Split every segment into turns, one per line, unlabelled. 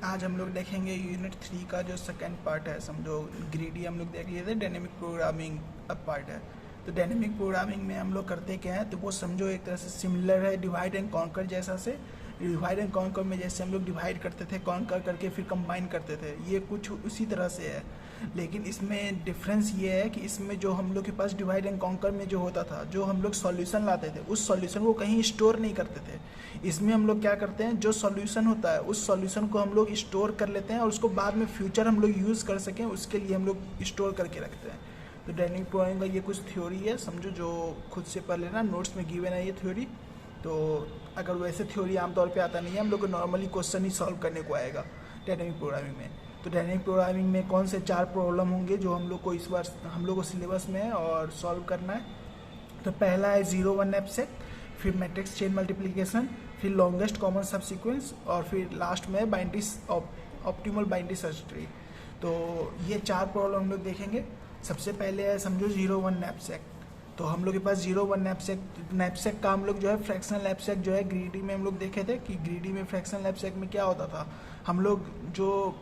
आज हम लोग देखेंगे यूनिट 3 का जो सेकंड पार्ट है। समझो ग्रीडी हम लोग देख लिए थे, डायनेमिक प्रोग्रामिंग अब पार्ट है। तो डायनेमिक प्रोग्रामिंग में हम लोग करते क्या है, तो वो समझो एक तरह से सिमिलर है डिवाइड एंड कॉन्कर जैसा से। डिवाइड एंड कॉन्कर में जैसे हम लोग डिवाइड करते थे, कॉन्कर करके फिर कंबाइन करते थे, ये कुछ उसी तरह से है। लेकिन इसमें डिफरेंस ये है कि इसमें जो हम लोग के पास डिवाइड एंड कॉन्कर में जो होता था, जो हम लोग सॉल्यूशन लाते थे, उस सॉल्यूशन को कहीं स्टोर नहीं करते थे। इसमें हम लोग क्या करते हैं, जो सॉल्यूशन होता है उस सॉल्यूशन को हम लोग स्टोर कर लेते हैं और उसको बाद में फ्यूचर हम लोग यूज़ कर सकें, उसके लिए हम लोग स्टोर करके रखते हैं। तो डायनेमिक प्रोग्रामिंग का ये कुछ थ्योरी है, समझो, जो खुद से पढ़ लेना, नोट्स में गिवन है ये थ्योरी। तो अगर वैसे थ्योरी आमतौर पे आता नहीं है, हम लोग को नॉर्मली क्वेश्चन ही सॉल्व करने को आएगा डायनेमिक प्रोग्रामिंग में। तो डायनेमिक प्रोग्रामिंग में कौन से 4 प्रॉब्लम होंगे जो हम लोग को इस बार हम लोग को सिलेबस में और सॉल्व करना है। तो पहला है 0-1 एब्सेक, फिर मैट्रिक्स चेन मल्टीप्लिकेशन, फिर लॉन्गेस्ट कॉमन सबसीक्वेंस और फिर लास्ट में binary optimal binary search tree. तो ये 4 प्रॉब्लम हम लोग देखेंगे। सबसे पहले है समझो 0-1 नैपसैक। तो हम लोग के पास 0-1 नैपसैक का हम लोग जो है फ्रैक्शनल नैपसैक जो है ग्रीडी में हम लोग देखे थे कि ग्रीडी में फ्रैक्शनल नैपसैक में क्या होता था, हम लोग जो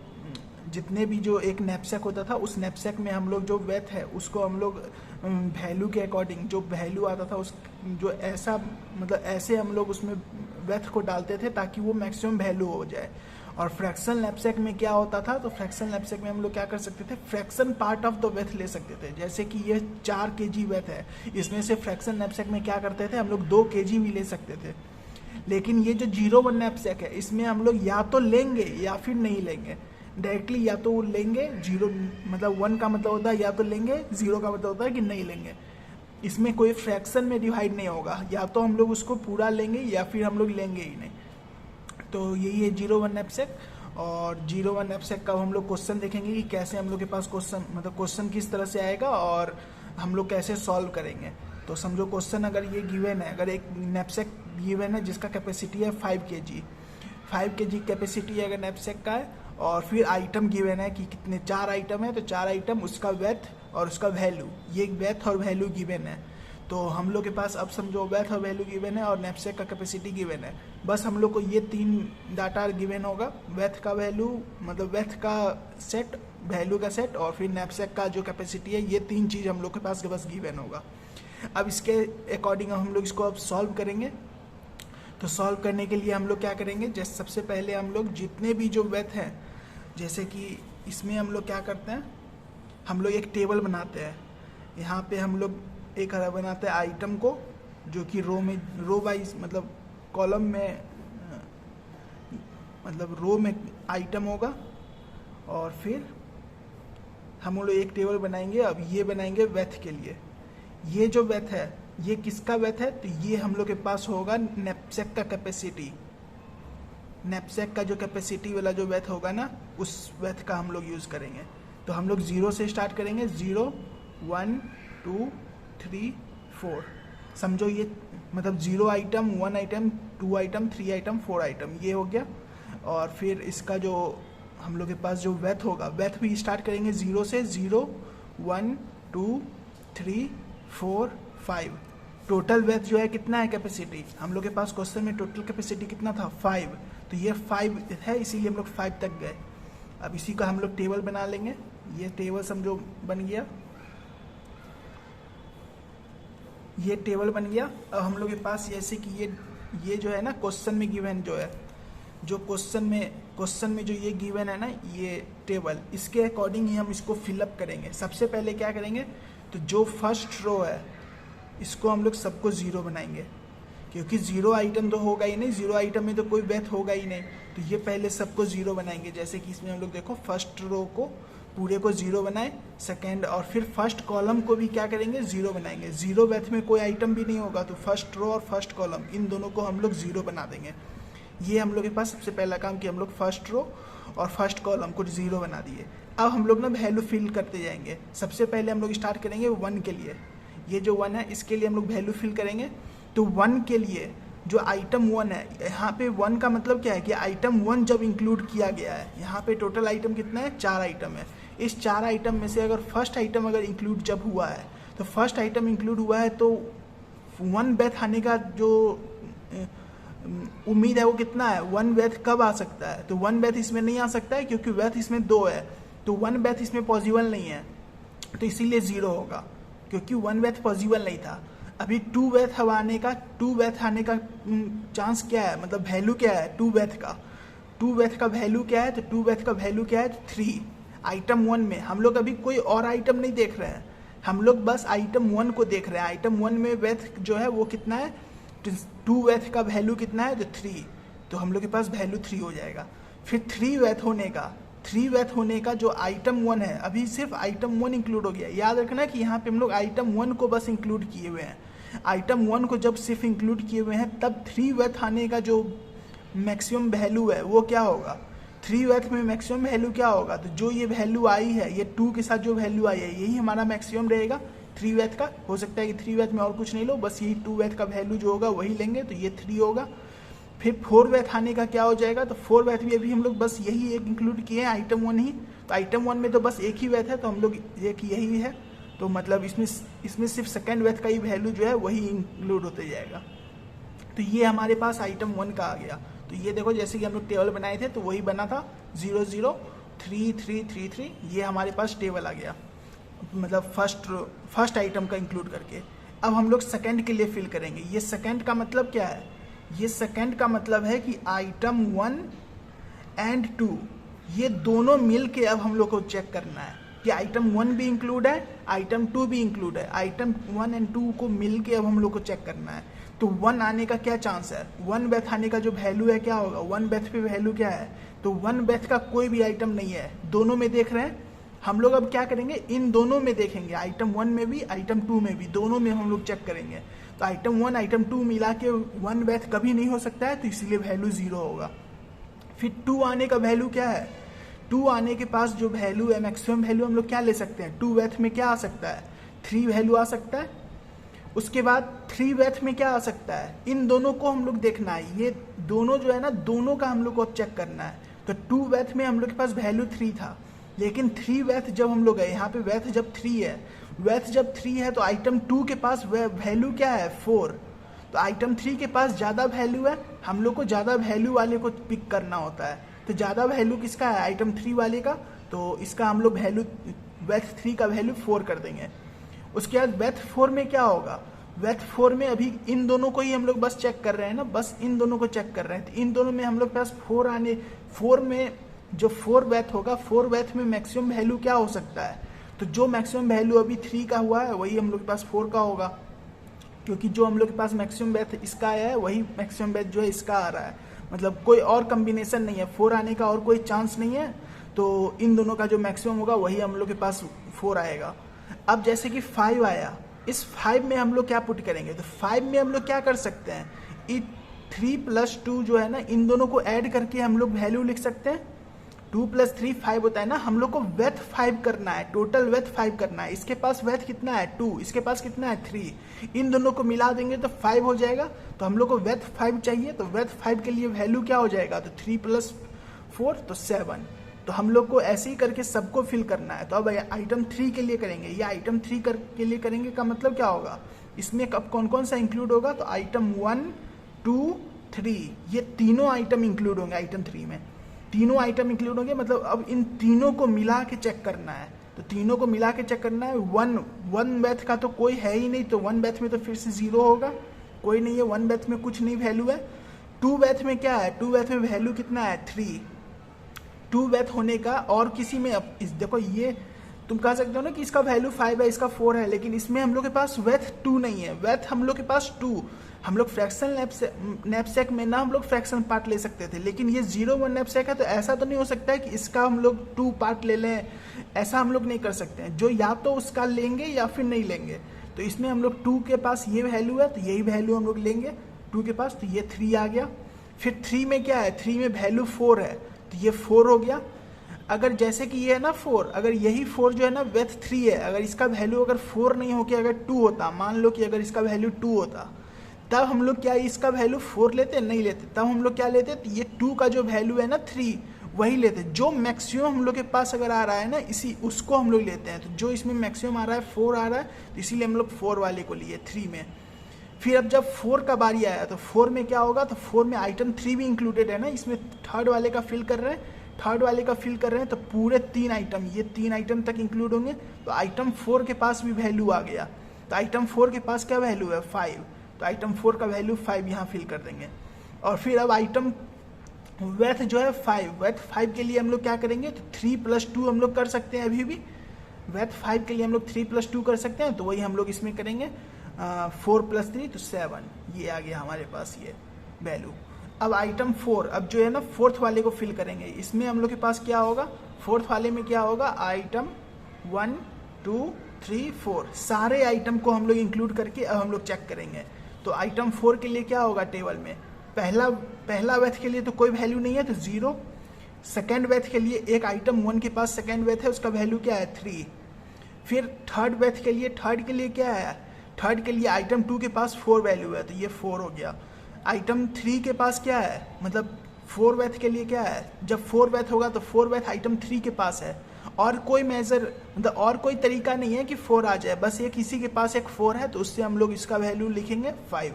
जितने भी जो एक नैपसैक होता था उस नैपसैक में हम लोग जो वेथ है उसको हम लोग वैल्यू के अकॉर्डिंग जो वैल्यू आता था उस जो ऐसा मतलब ऐसे हम लोग उसमें वेथ को डालते थे ताकि वो मैक्सिमम वैल्यू हो जाए। और फ्रैक्शनल नैपसैक में क्या होता था, तो फ्रैक्शनल नैपसैक में हम लोग क्या कर सकते थे, fraction part of the weight ले सकते थे। जैसे कि ये 4 kg वेथ है, इसमें से फ्रैक्शनल नैपसैक में क्या करते थे, हम लोग 2 kg भी ले सकते थे। लेकिन ये जो 0-1 नैपसैक है इसमें हम लोग या तो लेंगे या फिर नहीं लेंगे डायरेक्टली, या तो लेंगे 0 मतलब 1 का मतलब होता है या तो लेंगे, 0 का मतलब होता है कि नहीं लेंगे। इसमें कोई फ्रैक्शन में डिवाइड नहीं होगा, या तो हम लोग उसको पूरा लेंगे या फिर हम लोग लेंगे ही नहीं। तो यही है 0-1 नैपसैक। और 0-1 नैपसैक का हम लोग क्वेश्चन देखेंगे कि कैसे हम लोग के पास क्वेश्चन मतलब क्वेश्चन किस तरह से आएगा और हम लोग कैसे सॉल्व करेंगे। तो समझो क्वेश्चन अगर ये गिवन है, अगर एक नैपसैक गिवन है जिसका कैपेसिटी है 5 kg कैपेसिटी है अगर नैपसैक का है, और फिर आइटम गिवन है कि कितने 4 आइटम है, तो 4 आइटम उसका वेथ और उसका वैल्यू, ये वेथ और वैल्यू गिवन है। तो हम लोग के पास अब समझो वेथ और वैल्यू गिवन है और नैपसैक का कैपेसिटी गिवन है। बस हम लोग को ये 3 डाटा गिवन होगा, वेथ का वैल्यू मतलब वेथ का सेट, वैल्यू का सेट और फिर नैपसैक का जो कैपेसिटी है, ये 3 चीज़ हम लोग के पास बस गिवन होगा। अब इसके अकॉर्डिंग हम लोग इसको अब सॉल्व करेंगे। तो सॉल्व करने के लिए हम लोग क्या करेंगे, जैसे सबसे पहले हम लोग जितने भी जो वेथ हैं, जैसे कि इसमें हम लोग क्या करते हैं, हम लोग एक टेबल बनाते हैं। यहाँ पे हम लोग एक बनाते हैं आइटम को, जो कि रो वाइज मतलब कॉलम में मतलब रो में आइटम होगा, और फिर हम लोग एक टेबल बनाएंगे। अब ये बनाएंगे वेथ के लिए। ये जो वेथ है ये किसका वेथ है, तो ये हम लोग के पास होगा नैपसैक का कैपेसिटी। नैपसैक का जो कैपेसिटी वाला जो वेथ होगा ना, उस वेथ का हम लोग यूज़ करेंगे। तो हम लोग 0 से स्टार्ट करेंगे, 0 1 2 3 4। समझो ये मतलब 0 item 1 item 2 item 3 item 4 item ये हो गया। और फिर इसका जो हम लोग के पास जो वेथ होगा, वेथ भी स्टार्ट करेंगे 0 से, 0 1 2 3 4 5। टोटल वेथ जो है कितना है कैपेसिटी, हम लोग के पास क्वेश्चन में टोटल कैपेसिटी कितना था 5, तो ये 5 है, इसीलिए हम लोग 5 तक गए। अब इसी का हम लोग टेबल बना लेंगे। ये टेबल समझो बन गया, ये टेबल बन गया। अब हम लोग के पास जैसे कि ये जो है ना क्वेश्चन में गिवन जो है, जो क्वेश्चन में जो ये गिवन है ना ये टेबल, इसके अकॉर्डिंग ही हम इसको फिलअप करेंगे। सबसे पहले क्या करेंगे, तो जो फर्स्ट रो है इसको हम लोग सबको 0 बनाएंगे, क्योंकि 0 आइटम तो होगा ही नहीं, 0 आइटम में तो कोई वेथ होगा ही नहीं। तो ये पहले सबको 0 बनाएंगे। जैसे कि इसमें हम लोग देखो फर्स्ट रो को पूरे को 0 बनाए, सेकेंड और फिर फर्स्ट कॉलम को भी क्या करेंगे 0 बनाएंगे। 0 वेथ में कोई आइटम भी नहीं होगा, तो फर्स्ट रो और फर्स्ट कॉलम इन दोनों को हम लोग 0 बना देंगे। ये हम लोग के पास सबसे पहला काम कि हम लोग फर्स्ट रो और फर्स्ट कॉलम को 0 बना दिए। अब हम लोग ना वैल्यू फिल करते जाएंगे। सबसे पहले हम लोग स्टार्ट करेंगे 1 के लिए, ये जो 1 है इसके लिए हम लोग वैल्यू फिल करेंगे। तो 1 के लिए जो आइटम 1 है, यहाँ पे 1 का मतलब क्या है कि आइटम 1 जब इंक्लूड किया गया है, यहाँ पे टोटल आइटम कितना है 4 आइटम है। इस 4 आइटम में से अगर फर्स्ट आइटम अगर इंक्लूड जब हुआ है, तो फर्स्ट आइटम इंक्लूड हुआ है तो 1 वेथ आने का जो उम्मीद है वो कितना है, 1 वेथ कब आ सकता है, तो 1 वेथ इसमें नहीं आ सकता है क्योंकि वेथ इसमें 2 है, तो 1 वेथ इसमें पॉसिबल नहीं है, तो इसीलिए 0 होगा क्योंकि 1 वेथ पॉसिबल नहीं था। अभी 2 वेथ आने का चांस क्या है, मतलब वैल्यू क्या है 2 वेथ का, 2 वेथ का वैल्यू क्या है, तो 2 वेथ का वैल्यू क्या है, 3। आइटम 1 में हम लोग अभी कोई और आइटम नहीं देख रहे हैं, हम लोग बस आइटम 1 को देख रहे हैं। आइटम 1 में वेथ जो है वो कितना है, 2 वेथ का वैल्यू कितना है, तो 3, तो हम लोग के पास वैल्यू 3 हो जाएगा। फिर 3 वेथ होने का जो आइटम 1 है, अभी सिर्फ आइटम 1 इंक्लूड हो गया। याद रखना कि यहाँ पे हम लोग आइटम 1 को बस इंक्लूड किए हुए हैं। आइटम 1 को जब सिर्फ इंक्लूड किए हुए हैं तब 3 वेथ आने का जो मैक्सिमम वैल्यू है वो क्या होगा, 3 वेथ में मैक्सिमम वैल्यू क्या होगा, तो जो ये वैल्यू आई है, ये 2 के साथ जो वैल्यू आई है यही हमारा मैक्सिमम रहेगा 3 वेथ का। हो सकता है कि 3 वेथ में और कुछ नहीं लो, बस यही 2 वेथ का वैल्यू जो होगा वही लेंगे, तो ये 3 होगा। फिर 4 वेथ आने का क्या हो जाएगा, तो 4 वेथ भी अभी हम लोग बस यही एक इंक्लूड किए हैं, आइटम 1 ही, तो आइटम 1 में तो बस एक ही वेथ है, तो हम लोग एक यही है, तो मतलब इसमें सिर्फ सेकेंड वेथ का ही वैल्यू जो है वही इंक्लूड होते जाएगा। तो ये हमारे पास आइटम 1 का आ गया। तो ये देखो जैसे कि हम लोग टेबल बनाए थे तो वही बना था 0 0 3 3 3 3, ये हमारे पास टेबल आ गया, मतलब फर्स्ट आइटम का इंक्लूड करके। अब हम लोग सेकंड के लिए फिल करेंगे। ये सेकंड का मतलब क्या है, ये सेकंड का मतलब है कि आइटम 1 एंड 2 ये दोनों मिल के अब हम लोग को चेक करना है कि आइटम 1 भी इंक्लूड है, आइटम 2 भी इंक्लूड है। आइटम 1 एंड 2 को मिल के अब हम लोग को चेक करना है। तो 1 आने का क्या चांस है, 1 वेथ आने का जो वैल्यू है क्या होगा, 1 वेथ पे वैल्यू क्या है, तो 1 वेथ का कोई भी आइटम नहीं है, दोनों में देख रहे हैं हम लोग। अब क्या करेंगे, इन दोनों में देखेंगे, आइटम 1 में भी आइटम 2 में भी, दोनों में हम लोग चेक करेंगे। तो आइटम 1 आइटम 2 मिला के 1 वेथ कभी नहीं हो सकता है, तो इसीलिए वैल्यू 0 होगा। फिर 2 आने का वैल्यू क्या है, 2 आने के पास जो वैल्यू है मैक्सिमम वैल्यू हम लोग क्या ले सकते हैं, 2 वेथ में क्या आ सकता है, 3 वैल्यू आ सकता है। उसके बाद 3 वेथ में क्या आ सकता है, इन दोनों को हम लोग देखना है, ये दोनों जो है ना, दोनों का हम लोग को चेक करना है। तो 2 वेथ में हम लोग के पास वैल्यू 3 था, लेकिन 3 वेथ जब हम लोग गए, यहाँ पे वेथ जब 3 है, वेथ जब 3 है तो आइटम 2 के पास वैल्यू क्या है 4, तो आइटम 3 के पास ज़्यादा वैल्यू है, हम लोग को ज़्यादा वैल्यू वाले को पिक करना होता है। तो ज़्यादा वैल्यू किसका है, आइटम 3 वाले का, तो इसका हम लोग वैल्यू वेथ 3 का वैल्यू 4 कर देंगे। उसके बाद वेथ 4 में क्या होगा, वेथ 4 में अभी इन दोनों को ही हम लोग बस चेक कर रहे हैं ना, बस इन दोनों को चेक कर रहे हैं। तो इन दोनों में हम लोग पास 4 में जो 4 वेथ होगा, 4 वेथ में मैक्सिमम वैल्यू क्या हो सकता है, तो जो मैक्सिमम वैल्यू अभी 3 का हुआ है वही हम लोग के पास 4 का होगा, क्योंकि जो हम लोग के पास मैक्सिमम वेथ इसका आया है वही मैक्सिमम वेथ जो है इसका आ रहा है, मतलब कोई और कम्बिनेशन नहीं है, 4 आने का और कोई चांस नहीं है। तो इन दोनों का जो मैक्सिमम होगा वही हम लोग के पास 4 आएगा। अब जैसे कि 5 आया, इस 5 में हम लोग क्या पुट करेंगे, तो 5 में हम लोग क्या कर सकते हैं, 3 + 2 जो है ना, इन दोनों को ऐड करके हम लोग वैल्यू लिख सकते हैं। 2 + 3 5 होता है ना, हम लोग को वेथ 5 करना है, टोटल वेथ 5 करना है। इसके पास वेथ कितना है 2, इसके पास कितना है 3, इन दोनों को मिला देंगे तो 5 हो जाएगा। तो हम लोग को वेथ 5 चाहिए, तो वेथ 5 के लिए वैल्यू क्या हो जाएगा, तो 3 + 4 तो 7। तो हम लोग को ऐसे ही करके सबको फिल करना है। तो अब आइटम 3 के लिए करेंगे, ये आइटम 3 के लिए करेंगे का मतलब क्या होगा, इसमें कब कौन कौन सा इंक्लूड होगा, तो आइटम 1 2 3 ये तीनों आइटम इंक्लूड होंगे। आइटम 3 में तीनों आइटम इंक्लूड होंगे, मतलब अब इन तीनों को मिला के चेक करना है। तो तीनों को मिला के चेक करना है। 1 वेथ का तो कोई है ही नहीं, तो 1 वेथ में तो फिर से 0 होगा, कोई नहीं है, 1 वेथ में कुछ नहीं वैल्यू है। 2 वेथ में क्या है, 2 वेथ में वैल्यू कितना है 3, 2 वेथ होने का और किसी में देखो ये तुम कह सकते हो ना कि इसका वैल्यू 5 है, इसका 4 है, लेकिन इसमें हम लोग के पास वेथ 2 नहीं है, वेथ हम लोग के पास 2। हम लोग फ्रैक्शन नैपसैक में ना हम लोग फ्रैक्शन पार्ट ले सकते थे, लेकिन ये 0 1 नैपसैक है, तो ऐसा तो नहीं हो सकता है कि इसका हम लोग 2 पार्ट ले लें, ऐसा हम लोग नहीं कर सकते हैं। जो या तो उसका लेंगे या फिर नहीं लेंगे। तो इसमें हम लोग 2 के पास ये वैल्यू है, तो यही वैल्यू हम लोग लेंगे 2 के पास, तो ये 3 आ गया। फिर 3 में क्या है, 3 में वैल्यू 4 है, तो ये 4 हो गया। अगर जैसे कि ये है ना 4, अगर यही 4 जो है ना वेथ 3 है, अगर इसका वैल्यू अगर 4 नहीं होके अगर 2 होता, मान लो कि अगर इसका वैल्यू 2 होता, तब हम लोग क्या इसका वैल्यू 4 लेते, नहीं लेते, तब हम लोग क्या लेते, तो ये 2 का जो वैल्यू है ना 3 वही लेते। जो मैक्सिमम हम लोग के पास अगर आ रहा है ना इसी उसको हम लोग लेते हैं। तो जो इसमें मैक्सिमम आ रहा है 4 आ रहा है, तो इसीलिए हम लोग 4 वाले को लिए 3 में। फिर अब जब 4 का बारी आया तो 4 में क्या होगा, तो 4 में आइटम 3 भी इंक्लूडेड है ना, इसमें थर्ड वाले का फिल कर रहे हैं, थर्ड वाले का फिल कर रहे हैं, तो पूरे 3 आइटम, ये 3 आइटम तक इंक्लूड होंगे। तो आइटम 4 के पास भी वैल्यू आ गया, तो आइटम 4 के पास क्या वैल्यू है 5, तो आइटम 4 का वैल्यू 5 यहाँ फिल कर देंगे। और फिर अब आइटम वेथ जो है 5, वेथ 5 के लिए हम लोग क्या करेंगे, तो 3 + 2 हम लोग कर सकते हैं, अभी भी वेथ 5 के लिए हम लोग 3 + 2 कर सकते हैं, तो वही हम लोग इसमें करेंगे 4 + 3 तो 7, ये आ गया हमारे पास ये वैल्यू। अब आइटम 4, अब जो है ना फोर्थ वाले को फिल करेंगे, इसमें हम लोग के पास क्या होगा, फोर्थ वाले में क्या होगा, आइटम 1 2 3 4 सारे आइटम को हम लोग इंक्लूड करके अब हम लोग चेक करेंगे। तो आइटम 4 के लिए क्या होगा टेबल में, पहला वेथ के लिए तो कोई वैल्यू नहीं है तो 0, सेकेंड वेथ के लिए एक आइटम 1 के पास सेकेंड वेथ है, उसका वैल्यू क्या है 3। फिर थर्ड वेथ के लिए, थर्ड के लिए क्या है, थर्ड के लिए आइटम 2 के पास 4 वैल्यू है, तो ये 4 हो गया। आइटम 3 के पास क्या है, मतलब 4 वेथ के लिए क्या है, जब 4 वेथ होगा तो 4 वेथ आइटम 3 के पास है, और कोई मेजर मतलब और कोई तरीका नहीं है कि 4 आ जाए, बस ये किसी के पास एक 4 है, तो उससे हम लोग इसका वैल्यू लिखेंगे 5।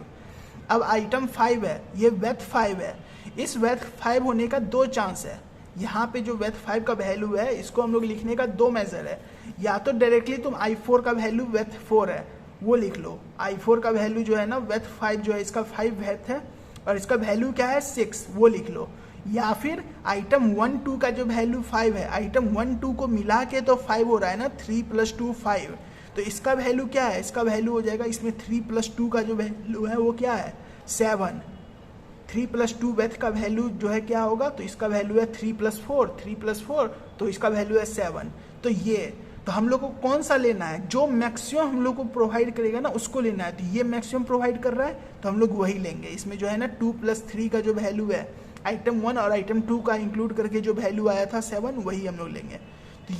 अब आइटम 5 है, ये वेथ 5 है, इस वेथ 5 होने का 2 चांस है। यहाँ पे जो वेथ 5 का वैल्यू है इसको हम लोग लिखने का 2 मेजर है, या तो डायरेक्टली तुम i4 का वैल्यू वेथ 4 है वो लिख लो, i4 का वैल्यू जो है ना वेथ 5 जो है इसका 5 वेथ है और इसका वैल्यू क्या है 6 वो लिख लो, या फिर आइटम 1 2 का जो वैल्यू 5 है, आइटम 1 2 को मिला के तो 5 हो रहा है ना, 3 + 2 5, तो इसका वैल्यू क्या है, इसका वैल्यू हो जाएगा, इसमें 3 + 2 का जो वैल्यू है वो क्या है 7, 3 + 2 वेथ का वैल्यू जो है क्या होगा, तो इसका वैल्यू है 3 + 4, 3 + 4 तो इसका वैल्यू है 7। तो ये तो हम लोग को कौन सा लेना है, जो मैक्सिमम हम लोग को प्रोवाइड करेगा ना उसको लेना है, तो ये मैक्सिमम प्रोवाइड कर रहा है तो हम लोग वही लेंगे। इसमें जो है ना 2 + 3 का जो वैल्यू है आइटम 1 और आइटम 2 का इंक्लूड करके जो वैल्यू आया था 7 वही हम लोग लेंगे। तो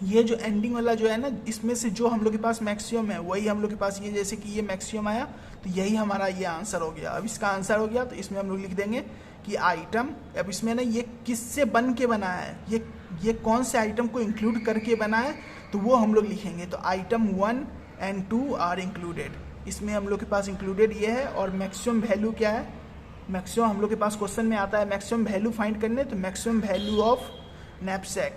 ये जो एंडिंग वाला जो है ना इसमें से जो हम लोग के पास मैक्सिमम है वही हम लोग के पास, ये जैसे कि ये मैक्सिमम आया तो यही हमारा ये आंसर हो गया। अब इसका आंसर हो गया तो इसमें हम लोग लिख देंगे कि आइटम, अब इसमें ना ये किससे बन के बना है, ये कौन से आइटम को इंक्लूड करके बना है तो वो हम लोग लिखेंगे। तो आइटम 1 और 2 आर इंक्लूडेड, इसमें हम लोग के पास इंक्लूडेड ये है। और मैक्सिमम वैल्यू क्या है, मैक्सिमम हम लोग के पास क्वेश्चन में आता है मैक्सिमम वैल्यू फाइंड करने, तो maximum value of knapsack,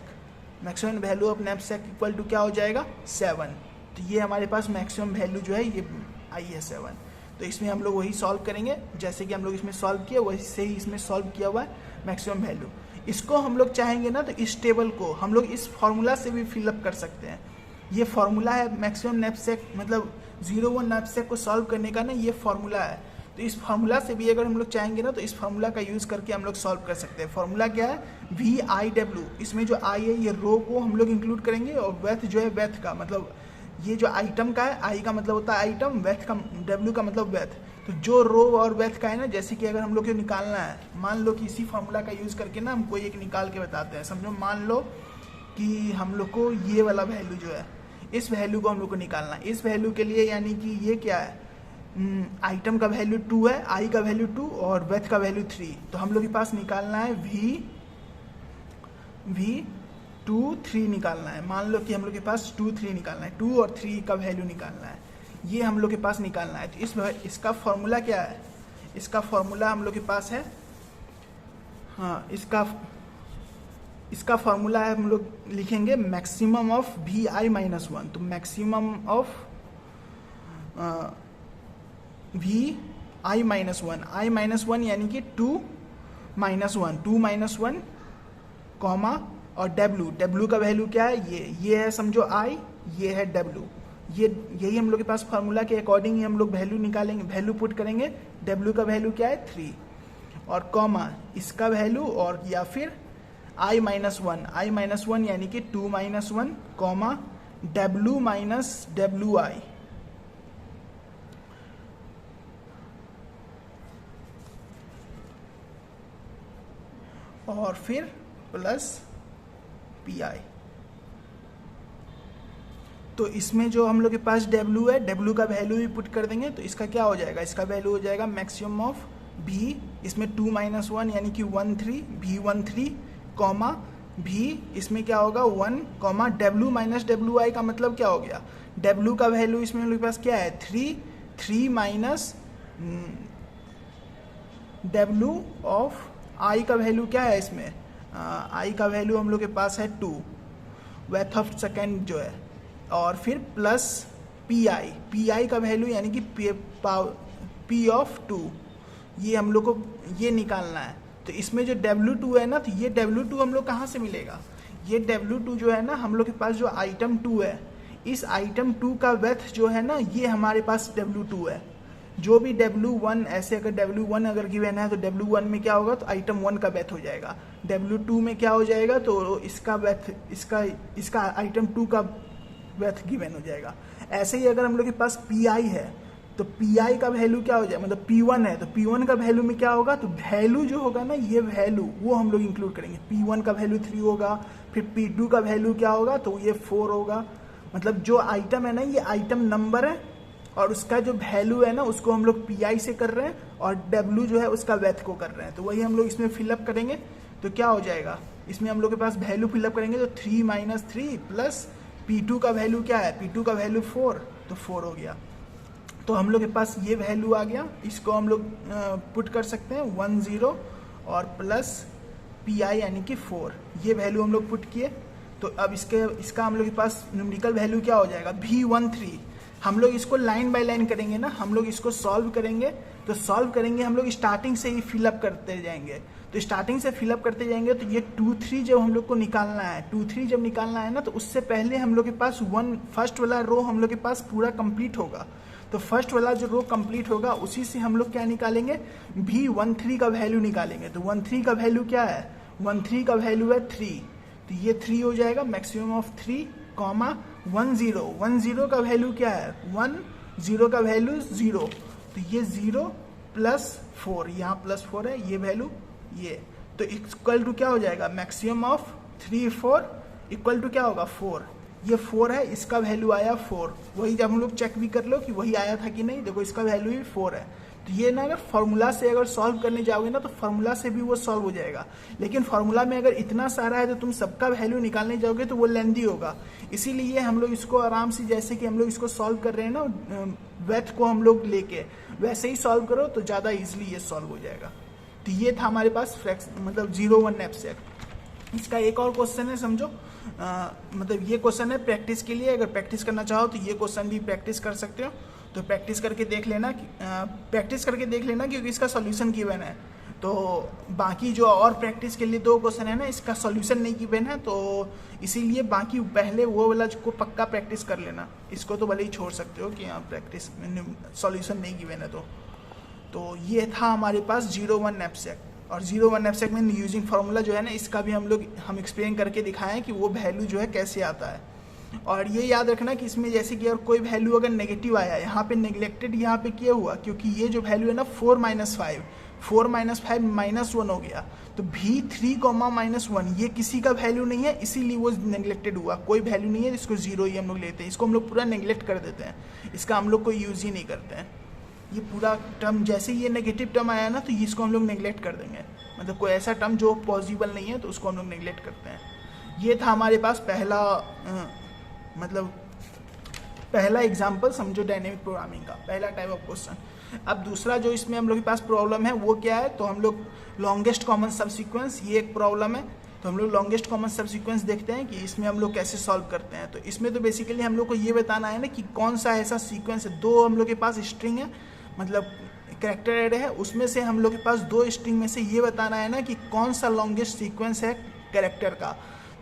maximum value of knapsack equal to क्या हो जाएगा 7। तो ये हमारे पास मैक्सिमम वैल्यू जो है ये आई है 7। तो इसमें हम लोग वही सॉल्व करेंगे जैसे कि हम लोग इसमें सॉल्व किया वैसे ही इसमें सॉल्व किया हुआ है मैक्सिमम वैल्यू। इसको हम लोग चाहेंगे ना तो इस टेबल को हम लोग इस फॉर्मूला से भी फिलअप कर सकते हैं। ये फॉर्मूला है मैक्सिमम नैपसैक मतलब 0-1 नैपसैक को सॉल्व करने का ना, ये फॉर्मूला है। तो इस फार्मूला से भी अगर हम लोग चाहेंगे ना तो इस फार्मूला का यूज़ करके हम लोग सॉल्व कर सकते हैं। फार्मूला क्या है VIW, इसमें जो I है ये रो को हम लोग इंक्लूड करेंगे और वेथ जो है वेथ का मतलब ये जो आइटम का है I का मतलब होता है आइटम, वेथ का W का मतलब वेथ। तो जो रो और वेथ का है ना, जैसे कि अगर हम लोग को निकालना है, मान लो कि इसी फार्मूला का यूज़ करके ना हम कोई एक निकाल के बताते हैं। समझो मान लो कि हम लोग को ये वाला वैल्यू जो है इस वैल्यू को हम लोग को निकालना है। इस वैल्यू के लिए यानी कि ये क्या है आइटम का वैल्यू 2 है, I का वैल्यू 2 और वेथ का वैल्यू 3। तो हम लोग के पास निकालना है V2 3 निकालना है। मान लो कि हम लोग के पास 2 3 निकालना है, 2 और 3 का वैल्यू निकालना है, ये हम लोग के पास निकालना है। तो इसका फॉर्मूला क्या है, इसका फॉर्मूला हम लोग के पास है, हाँ इसका फॉर्मूला है, हम लोग लिखेंगे मैक्सिमम ऑफ VI-1। तो मैक्सिमम ऑफ VI-1, I-1 यानी कि 2 - 1 कॉमा और W का वैल्यू क्या है ये है समझो I, ये है W, यही हम लोग के पास फार्मूला के अकॉर्डिंग ही हम लोग वैल्यू निकालेंगे, वैल्यू पुट करेंगे। W का वैल्यू क्या है 3 और कॉमा इसका वैल्यू और या फिर I-1 यानी कि 2 - 1 कॉमा W - WI और फिर प्लस PI। तो इसमें जो हम लोग के पास W है, W का वैल्यू भी पुट कर देंगे। तो इसका क्या हो जाएगा, इसका वैल्यू हो जाएगा मैक्सिमम ऑफ V, इसमें 2 - 1 यानी कि 13 V13 कॉमा V इसमें क्या होगा 1 कॉमा W - WI का मतलब क्या हो गया, W का वैल्यू इसमें हम लोग के पास क्या है 3, 3 माइनस डब्ल्यू ऑफ आई का वैल्यू क्या है इसमें, आई का वैल्यू हम लोग के पास है 2 वेथ ऑफ सेकेंड जो है, और फिर प्लस पी आई का वैल्यू यानी कि पी ऑफ 2, ये हम लोग को ये निकालना है। तो इसमें जो W2 है ना, तो ये W2 हम लोग कहाँ से मिलेगा, ये W2 जो है ना हम लोग के पास जो आइटम 2 है, इस आइटम 2 का वेथ जो है ना ये हमारे पास W2 है। जो भी W1 ऐसे अगर W1 अगर गिवन है तो W1 में क्या होगा, तो आइटम 1 का वेथ हो जाएगा, W2 में क्या हो जाएगा, तो इसका वेथ इसका आइटम 2 का वेथ गिवन हो जाएगा। ऐसे ही अगर हम लोग के पास PI है तो PI का वैल्यू क्या हो जाए, मतलब P1 है तो P1 का वैल्यू में क्या होगा, तो वैल्यू जो होगा ना ये वैल्यू वो हम लोग इंक्लूड करेंगे। P1 का वैल्यू 3 होगा, फिर P2 का वैल्यू क्या होगा, तो ये 4 होगा। मतलब जो आइटम है ना ये आइटम नंबर है और उसका जो वैल्यू है ना उसको हम लोग PI से कर रहे हैं और W जो है उसका वेथ को कर रहे हैं। तो वही हम लोग इसमें फिलअप करेंगे तो क्या हो जाएगा, इसमें हम लोग के पास वैल्यू फिलअप करेंगे तो 3 माइनस 3 प्लस P2 का वैल्यू क्या है, P2 का वैल्यू 4, तो 4 हो गया। तो हम लोग के पास ये वैल्यू आ गया, इसको हम लोग पुट कर सकते हैं 1 0 और प्लस PI यानी कि 4, ये वैल्यू हम लोग पुट किए। तो अब इसका हम लोग के पास न्यूमेरिकल वैल्यू क्या हो जाएगा, V13। हम लोग इसको लाइन बाय लाइन करेंगे ना, हम लोग इसको सॉल्व करेंगे, तो सॉल्व करेंगे हम लोग स्टार्टिंग से ही फिलअप करते जाएंगे। तो स्टार्टिंग से फिलअप करते जाएंगे तो ये 2 3 जब हम लोग को निकालना है, 2 3 जब निकालना है ना, तो उससे पहले हम लोग के पास फर्स्ट वाला रो हम लोग के पास पूरा कंप्लीट होगा। तो फर्स्ट वाला जो रो कंप्लीट होगा उसी से हम लोग क्या निकालेंगे, V13 का वैल्यू निकालेंगे। तो 13 का वैल्यू क्या है, 13 का वैल्यू है 3, तो ये 3 हो जाएगा, मैक्सिमम ऑफ 3 कॉमा 1 0 का वैल्यू क्या है, 1 0 का वैल्यू 0, तो ये 0 प्लस 4, यहाँ प्लस 4 है, ये वैल्यू ये, तो इक्वल टू क्या हो जाएगा, मैक्सिमम ऑफ 3 4 इक्वल टू क्या होगा 4, ये 4 है, इसका वैल्यू आया 4। वही जब हम लोग चेक भी कर लो कि वही आया था कि नहीं, देखो इसका वैल्यू भी 4 है। तो ये ना अगर फॉर्मूला से अगर सॉल्व करने जाओगे ना तो फॉर्मूला से भी वो सॉल्व हो जाएगा, लेकिन फॉर्मूला में अगर इतना सारा है तो तुम सबका वैल्यू निकालने जाओगे तो वो लेंदी होगा। इसीलिए हम लोग इसको आराम से, जैसे कि हम लोग इसको सॉल्व कर रहे हैं ना वेथ को हम लोग लेके, वैसे ही सॉल्व करो तो ज़्यादा ईजिली ये सॉल्व हो जाएगा। तो ये था हमारे पास मतलब 0-1 नैपसैक। इसका एक और क्वेश्चन है, समझो मतलब ये क्वेश्चन है प्रैक्टिस के लिए, अगर प्रैक्टिस करना चाहो तो ये क्वेश्चन भी प्रैक्टिस कर सकते हो। तो प्रैक्टिस करके देख लेना क्योंकि इसका सॉल्यूशन गिवन है। तो बाकी जो और प्रैक्टिस के लिए 2 क्वेश्चन है ना, इसका सॉल्यूशन नहीं गिवन है, तो इसीलिए बाकी पहले वो वाला को पक्का प्रैक्टिस कर लेना। इसको तो भले ही छोड़ सकते हो कि यहाँ प्रैक्टिस सॉल्यूशन नहीं गिवन है। तो ये था हमारे पास 0-1 नैपसैक। और 0-1 नैपसैक में यूजिंग फार्मूला जो है ना, इसका भी हम एक्सप्लेन करके दिखाएं कि वो वैल्यू जो है कैसे आता है। और ये याद रखना कि इसमें जैसे कि अगर कोई वैल्यू अगर नेगेटिव आया, यहाँ पे नेग्लेक्टेड यहाँ पे किया हुआ, क्योंकि ये जो वैल्यू है ना 4 - 5 -1 हो गया। तो V3, -1 ये किसी का वैल्यू नहीं है, इसीलिए वो नेग्लेक्टेड हुआ। कोई वैल्यू नहीं है, इसको 0 ही हम लोग लेते हैं, इसको हम लोग पूरा नेग्लेक्ट कर देते हैं, इसका हम लोग कोई यूज ही नहीं करते हैं। ये पूरा टर्म जैसे ही ये नेगेटिव टर्म आया ना तो इसको हम लोग नेग्लेक्ट कर देंगे, मतलब कोई ऐसा टर्म जो पॉसिबल नहीं है तो उसको हम लोग नेग्लेक्ट करते हैं। ये था हमारे पास पहला एग्जाम्पल, समझो डायनेमिक प्रोग्रामिंग का पहला टाइप ऑफ क्वेश्चन। अब दूसरा जो इसमें हम लोग के पास प्रॉब्लम है वो क्या है, तो हम लोग लॉन्गेस्ट कॉमन सबसीक्वेंस, ये एक प्रॉब्लम है। तो हम लोग लॉन्गेस्ट कॉमन सबसीक्वेंस देखते हैं कि इसमें हम लोग कैसे सॉल्व करते हैं। तो इसमें तो बेसिकली हम लोग को ये बताना है ना कि कौन सा ऐसा सीक्वेंस है, 2 हम लोग के पास स्ट्रिंग है, मतलब कैरेक्टर एरे है, उसमें से हम लोग के पास 2 स्ट्रिंग में से ये बताना है ना कि कौन सा लॉन्गेस्ट सीक्वेंस है कैरेक्टर का,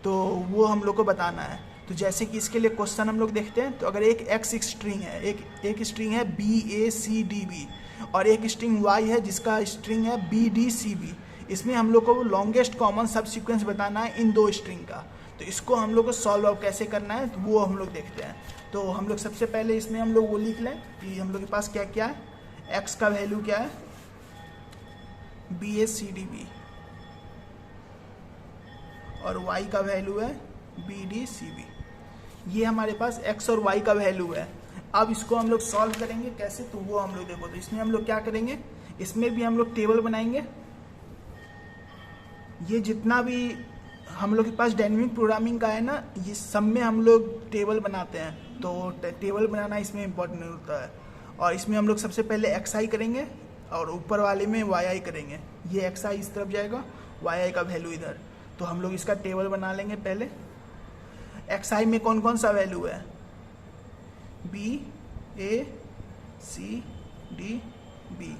तो वो हम लोग को बताना है। तो जैसे कि इसके लिए क्वेश्चन हम लोग देखते हैं। तो अगर एक x स्ट्रिंग है, एक स्ट्रिंग है BACDB और एक स्ट्रिंग y है जिसका स्ट्रिंग है BDCB, इसमें हम लोग को लॉन्गेस्ट कॉमन सब सीक्वेंस बताना है इन 2 स्ट्रिंग का। तो इसको हम लोग को सॉल्व आउट कैसे करना है तो वो हम लोग देखते हैं। तो हम लोग सबसे पहले इसमें हम लोग वो लिख लें कि हम लोग के पास क्या क्या है, x का वैल्यू क्या है BACDB और y का वैल्यू है BDCB, ये हमारे पास x और y का वैल्यू है। अब इसको हम लोग सॉल्व करेंगे कैसे, तो वो हम लोग देखो। तो इसमें हम लोग क्या करेंगे, इसमें भी हम लोग टेबल बनाएंगे। ये जितना भी हम लोग के पास डायनेमिक प्रोग्रामिंग का है ना, ये सब में हम लोग टेबल बनाते हैं, तो टेबल बनाना इसमें इम्पोर्टेंट होता है। और इसमें हम लोग सबसे पहले XI करेंगे और ऊपर वाले में YI करेंगे। ये XI इस तरफ जाएगा, YI का वैल्यू इधर। तो हम लोग इसका टेबल बना लेंगे पहले। XI में कौन कौन सा वैल्यू है? B, A, C, D, B।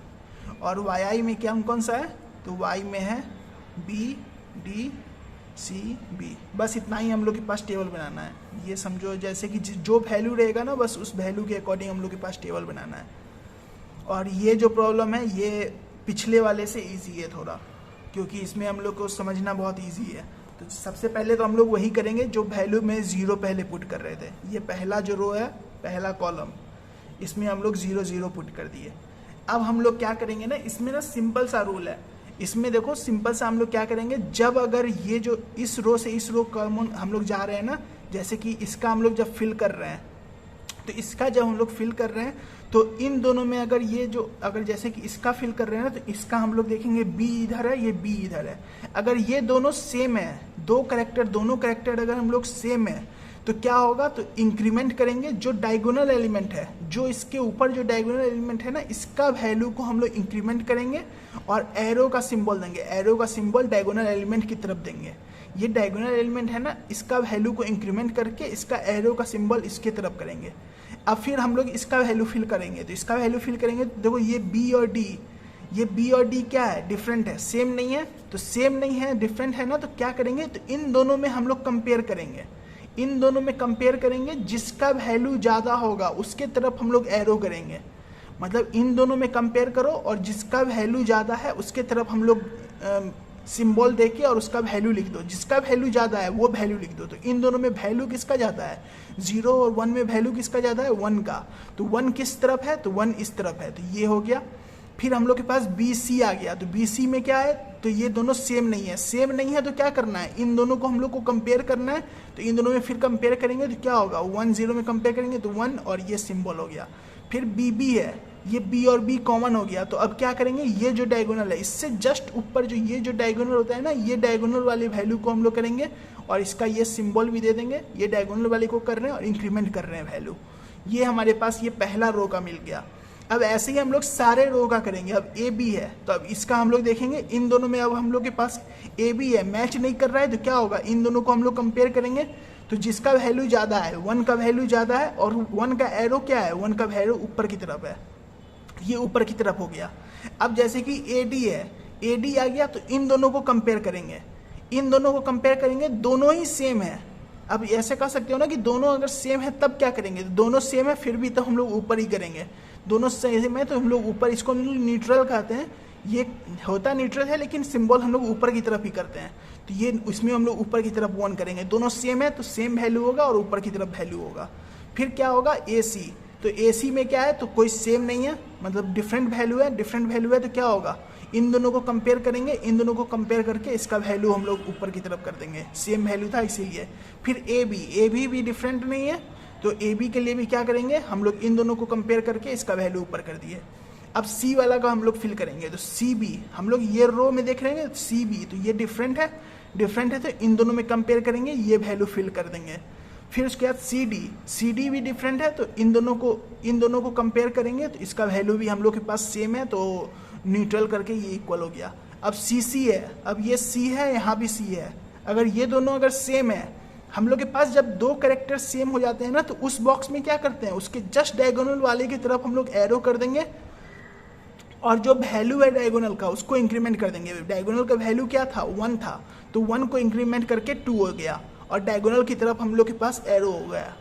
और YI में क्या कौन सा है? तो Y में है B, D, C, B। बस इतना ही हम लोग के पास टेबल बनाना है। ये समझो जैसे कि जो वैल्यू रहेगा ना, बस उस वैल्यू के अकॉर्डिंग हम लोग के पास टेबल बनाना है। और ये जो प्रॉब्लम है ये पिछले वाले से इजी है थोड़ा, क्योंकि इसमें हम लोग को समझना बहुत इजी है। तो सबसे पहले तो हम लोग वही करेंगे जो वैल्यू में 0 पहले पुट कर रहे थे। ये पहला जो रो है, पहला कॉलम, इसमें हम लोग 0 0 पुट कर दिए। अब हम लोग क्या करेंगे ना, इसमें ना सिंपल सा रूल है। इसमें देखो सिंपल सा हम लोग क्या करेंगे, जब अगर ये जो इस रो से इस रो कॉमन हम लोग जा रहे हैं ना, जैसे कि इसका हम लोग जब फिल कर रहे हैं, तो इसका जब हम लोग फिल कर रहे हैं तो इन दोनों में अगर ये जो अगर जैसे कि इसका फिल कर रहे हैं ना, तो इसका हम लोग देखेंगे B इधर है, ये B इधर है। अगर ये दोनों सेम है, दोनों करेक्टर अगर हम लोग सेम है तो क्या होगा, तो इंक्रीमेंट करेंगे जो डायगोनल एलिमेंट है, जो इसके ऊपर जो डायगोनल एलिमेंट है ना, इसका वैल्यू को हम लोग इंक्रीमेंट करेंगे और एरो का सिंबल देंगे। एरो का सिंबल डायगोनल एलिमेंट की तरफ देंगे। ये डायगोनल एलिमेंट है ना, इसका वैल्यू को इंक्रीमेंट करके इसका एरो का सिंबल इसके तरफ करेंगे। अब फिर हम लोग इसका वैल्यू फिल करेंगे। तो इसका वैल्यू फिल करेंगे तो देखो ये B और D, ये B और D क्या है, डिफरेंट है, सेम नहीं है। तो सेम नहीं है, डिफरेंट है ना, तो क्या करेंगे, तो इन दोनों में हम लोग कंपेयर करेंगे। इन दोनों में कंपेयर करेंगे, जिसका वैल्यू ज़्यादा होगा उसके तरफ हम लोग एरो करेंगे। मतलब इन दोनों में कंपेयर करो और जिसका वैल्यू ज़्यादा है उसके तरफ हम लोग सिंबल देके और उसका वैल्यू लिख दो। जिसका वैल्यू ज़्यादा है वो वैल्यू लिख दो। तो इन दोनों में वैल्यू किसका ज़्यादा है, 0 और 1 में वैल्यू किसका ज़्यादा है, 1 का। तो 1 किस तरफ है, तो 1 इस तरफ है। तो ये हो गया। फिर हम लोग के पास BC आ गया। तो BC में क्या है, तो ये दोनों सेम नहीं है। सेम नहीं है तो क्या करना है, इन दोनों को हम लोग को कंपेयर करना है। तो इन दोनों में फिर कंपेयर करेंगे तो क्या होगा, 1 0 में कंपेयर करेंगे तो 1 और ये सिंबल हो गया। फिर BB है, ये B और B कॉमन हो गया। तो अब क्या करेंगे, ये जो डायगोनल है इससे जस्ट ऊपर जो ये जो डायगोनल होता है ना, ये डायगोनल वाली वैल्यू को हम लोग करेंगे और इसका ये सिंबल भी दे देंगे। ये डायगोनल वाले को कर रहे हैं और इंक्रीमेंट कर रहे हैं वैल्यू। ये हमारे पास ये पहला रो का मिल गया। अब ऐसे ही हम लोग सारे रो का करेंगे। अब AB है तो अब इसका हम लोग देखेंगे, इन दोनों में अब हम लोग के पास AB है, मैच नहीं कर रहा है तो क्या होगा, इन दोनों को हम लोग कंपेयर करेंगे। तो जिसका वैल्यू ज़्यादा है, 1 का वैल्यू ज़्यादा है और 1 का एरो क्या है, 1 का वैल्यू ऊपर की तरफ है, ये ऊपर की तरफ हो गया। अब जैसे कि AD है, AD आ गया तो इन दोनों को कंपेयर करेंगे। इन दोनों को कंपेयर करेंगे, दोनों ही सेम है। अब ऐसे कह सकते हो ना कि दोनों अगर सेम है तब क्या करेंगे, तो दोनों सेम है फिर भी तो हम लोग ऊपर ही करेंगे। दोनों सेम है तो हम लोग ऊपर, इसको हम लोग न्यूट्रल कहते हैं। ये होता न्यूट्रल है लेकिन सिंबल हम लोग ऊपर की तरफ ही करते हैं। तो ये इसमें हम लोग ऊपर की तरफ 1 करेंगे। दोनों सेम है तो सेम वैल्यू होगा और ऊपर की तरफ वैल्यू होगा। फिर क्या होगा, AC। तो AC में क्या है, तो कोई सेम नहीं है, मतलब डिफरेंट वैल्यू है। डिफरेंट वैल्यू है तो क्या होगा, इन दोनों को कंपेयर करेंगे। इन दोनों को कंपेयर करके इसका वैल्यू हम लोग ऊपर की तरफ कर देंगे, सेम वैल्यू था इसीलिए। फिर AB भी डिफरेंट नहीं है तो AB के लिए भी क्या करेंगे, हम लोग इन दोनों को कंपेयर करके इसका वैल्यू ऊपर कर दिए। अब C वाला का हम लोग फिल करेंगे। तो CB हम लोग ये रो में देख रहे हैं, CB तो ये डिफरेंट है तो इन दोनों में कंपेयर करेंगे, ये वैल्यू फिल कर देंगे। फिर उसके बाद CD भी डिफरेंट है तो इन दोनों को कंपेयर करेंगे तो इसका वैल्यू भी हम लोग के पास सेम है, तो न्यूट्रल करके ये इक्वल हो गया। अब CC है, अब ये C है, यहाँ भी C है। अगर ये दोनों अगर सेम है, हम लोग के पास जब दो कैरेक्टर सेम हो जाते हैं ना, तो उस बॉक्स में क्या करते हैं, उसके जस्ट डायगोनल वाले की तरफ हम लोग एरो कर देंगे और जो वैल्यू है डायगोनल का उसको इंक्रीमेंट कर देंगे। डायगोनल का वैल्यू क्या था, 1 था, तो 1 को इंक्रीमेंट करके 2 हो गया और डायगोनल की तरफ हम लोग के पास एरो हो गया।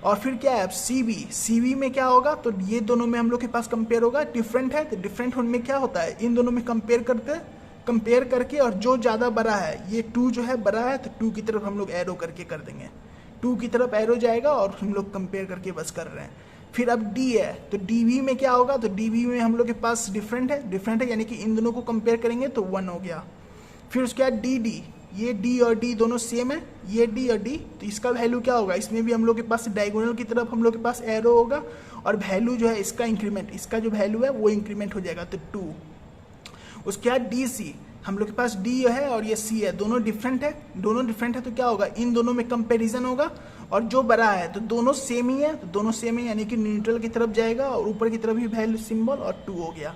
और फिर क्या है, अब CB में क्या होगा, तो ये दोनों में हम लोग के पास कंपेयर होगा। डिफरेंट है तो डिफरेंट होने में क्या होता है, इन दोनों में कंपेयर करके और जो ज़्यादा बड़ा है, ये 2 जो है बड़ा है तो 2 की तरफ हम लोग एरो करके कर देंगे। 2 की तरफ एरो जाएगा और हम लोग कंपेयर करके बस कर रहे हैं। फिर अब D है तो DB में क्या होगा, तो DB में हम लोग के पास डिफरेंट है यानी कि इन दोनों को कंपेयर करेंगे तो 1 हो गया। फिर उसके बाद DD, ये D और D दोनों सेम है, ये D और D, तो इसका वैल्यू क्या होगा, इसमें भी हम लोग के पास डायगोनल की तरफ हम लोग के पास एरो होगा और वैल्यू जो है इसका इंक्रीमेंट, इसका जो वैल्यू है वो इंक्रीमेंट हो जाएगा तो 2। उसके बाद हम लोग के पास डी है और ये सी है, दोनों डिफरेंट है तो क्या होगा, इन दोनों में कंपैरिजन होगा, और जो बड़ा है तो दोनों सेम ही है, तो दोनों सेम ही यानी कि न्यूट्रल की तरफ जाएगा और ऊपर की तरफ ही वैल्यू सिंबल और 2 हो गया।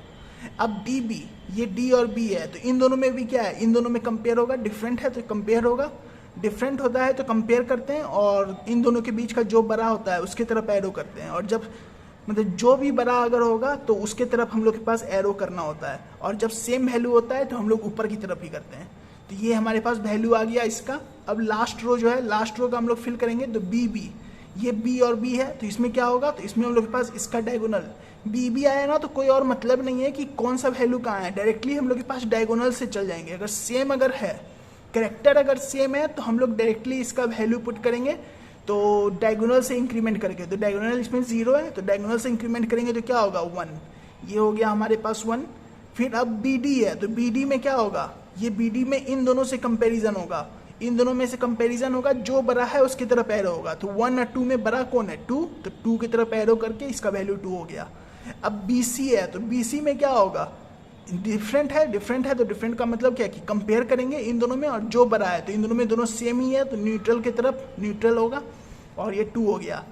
अब डी बी, ये डी और बी है तो इन दोनों में भी क्या है, इन दोनों में कंपेयर होगा, डिफरेंट है तो कंपेयर होगा, डिफरेंट होता है तो कंपेयर करते हैं और इन दोनों के बीच का जो बड़ा होता है उसके तरफ एरो करते हैं, और जब मतलब जो भी बड़ा अगर होगा तो उसके तरफ हम लोग के पास एरो करना होता है, और जब सेम वैल्यू होता है तो हम लोग ऊपर की तरफ ही करते हैं। तो ये हमारे पास वैल्यू आ गया इसका। अब लास्ट रो जो है, लास्ट रो का हम लोग फिल करेंगे, तो बी बी, ये बी और बी है तो इसमें क्या होगा, तो इसमें हम लोग के पास इसका डायगोनल बी बी आया ना, तो कोई और मतलब नहीं है कि कौन सा वैल्यू कहाँ है, डायरेक्टली हम लोग के पास डायगोनल से चल जाएंगे। अगर सेम अगर है, कैरेक्टर अगर सेम है तो हम लोग डायरेक्टली इसका वैल्यू पुट करेंगे, तो डायगोनल से इंक्रीमेंट करके, तो डायगोनल इसमें 0 है तो डायगोनल से इंक्रीमेंट करेंगे तो क्या होगा 1, ये हो गया हमारे पास 1। फिर अब बी डी है तो बी डी में क्या होगा, ये बी डी में इन दोनों से कंपैरिजन होगा, इन दोनों में से कंपैरिजन होगा, जो बड़ा है उसकी तरफ एरो होगा, तो 1 और 2 में बड़ा कौन है 2, तो 2 की तरफ एरो करके इसका वैल्यू 2 हो गया। अब बी सी है तो बी सी में क्या होगा, डिफरेंट है तो डिफरेंट का मतलब क्या कि कंपेयर करेंगे इन दोनों में, और जो बड़ा है तो इन दोनों में दोनों सेम ही है तो न्यूट्रल की तरफ न्यूट्रल होगा, और ये 2 हो गया।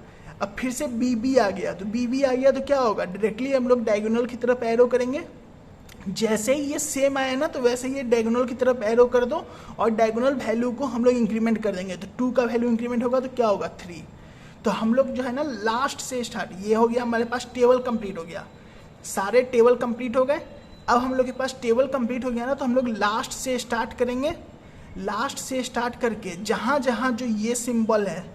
अब फिर से बी बी आ गया, तो बी बी आ गया तो क्या होगा, डायरेक्टली हम लोग डायगोनल की तरफ एरो करेंगे, जैसे ही ये सेम आया ना तो वैसे ही ये डायगोनल की तरफ एरो कर दो और डायगोनल वैल्यू को हम लोग इंक्रीमेंट कर देंगे, तो 2 का वैल्यू इंक्रीमेंट होगा तो क्या होगा 3। तो हम लोग जो है ना लास्ट से स्टार्ट, ये हो गया हमारे पास टेबल कंप्लीट हो गया, सारे टेबल कंप्लीट हो गए। अब हम लोग के पास टेबल कंप्लीट हो गया ना, तो हम लोग लास्ट से स्टार्ट करेंगे, लास्ट से स्टार्ट करके जहाँ जहाँ जो ये सिंबल है,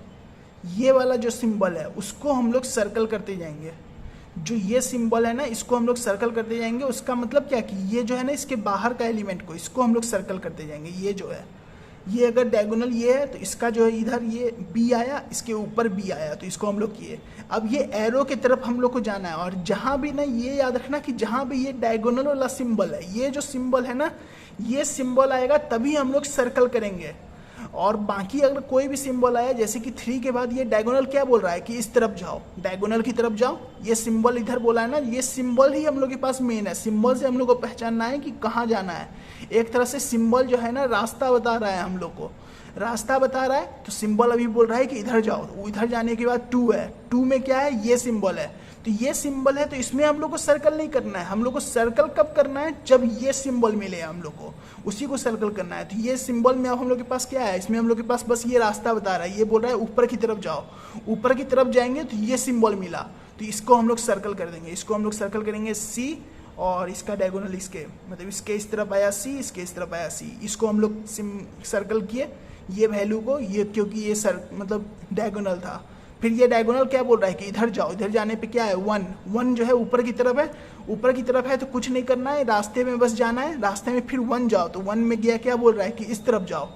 ये वाला जो सिंबल है उसको हम लोग सर्कल करते जाएंगे, जो ये सिंबल है ना इसको हम लोग सर्कल करते जाएंगे। उसका मतलब क्या कि ये जो है ना इसके बाहर का एलिमेंट को, इसको हम लोग सर्कल करते जाएंगे। ये जो है, ये अगर डायगोनल ये है तो इसका जो है इधर ये बी आया, इसके ऊपर बी आया, तो इसको हम लोग किए। अब ये एरो की तरफ हम लोग को जाना है, और जहाँ भी ना ये याद रखना कि जहाँ भी ये डायगोनल वाला सिंबल है, ये जो सिंबल है ना, ये सिंबल आएगा तभी हम लोग सर्कल करेंगे। और बाकी अगर कोई भी सिंबल आया, जैसे कि 3 के बाद ये डायगोनल क्या बोल रहा है कि इस तरफ जाओ, डायगोनल की तरफ जाओ, ये सिंबल इधर बोला है ना, ये सिंबल ही हम लोग के पास मेन है। सिंबल से हम लोग को पहचानना है कि कहाँ जाना है। एक तरह से सिंबल जो है ना रास्ता बता रहा है, हम लोग को रास्ता बता रहा है। तो सिंबल अभी बोल रहा है कि इधर जाओ, इधर जाने के बाद 2 है, 2 में क्या है, ये सिंबल है, तो ये सिंबल है, तो इसमें हम लोग को सर्कल नहीं करना है। हम लोग को सर्कल कब करना है, जब ये सिंबल मिले हम लोग को, उसी को सर्कल करना है। तो ये सिंबल में अब हम लोग के पास क्या है, इसमें हम लोग के पास बस ये रास्ता बता रहा है, ये बोल रहा है ऊपर की तरफ जाओ, ऊपर की तरफ जाएंगे तो ये सिंबल मिला, तो इसको हम लोग सर्कल कर देंगे। इसको हम लोग सर्कल करेंगे सी, और इसका डायगोनल इसके मतलब इसके इस तरफ आया सी, इसके इस तरफ आया सी, इसको हम लोग सर्कल किए ये वैल्यू को, ये क्योंकि ये मतलब डायगोनल था। फिर ये डायगोनल क्या बोल रहा है कि इधर जाओ, इधर जाने पे क्या है 1, 1 जो है ऊपर की तरफ है, ऊपर की तरफ है तो कुछ नहीं करना है, रास्ते में बस जाना है, रास्ते में फिर 1 जाओ, तो 1 में गया क्या बोल रहा है कि इस तरफ जाओ,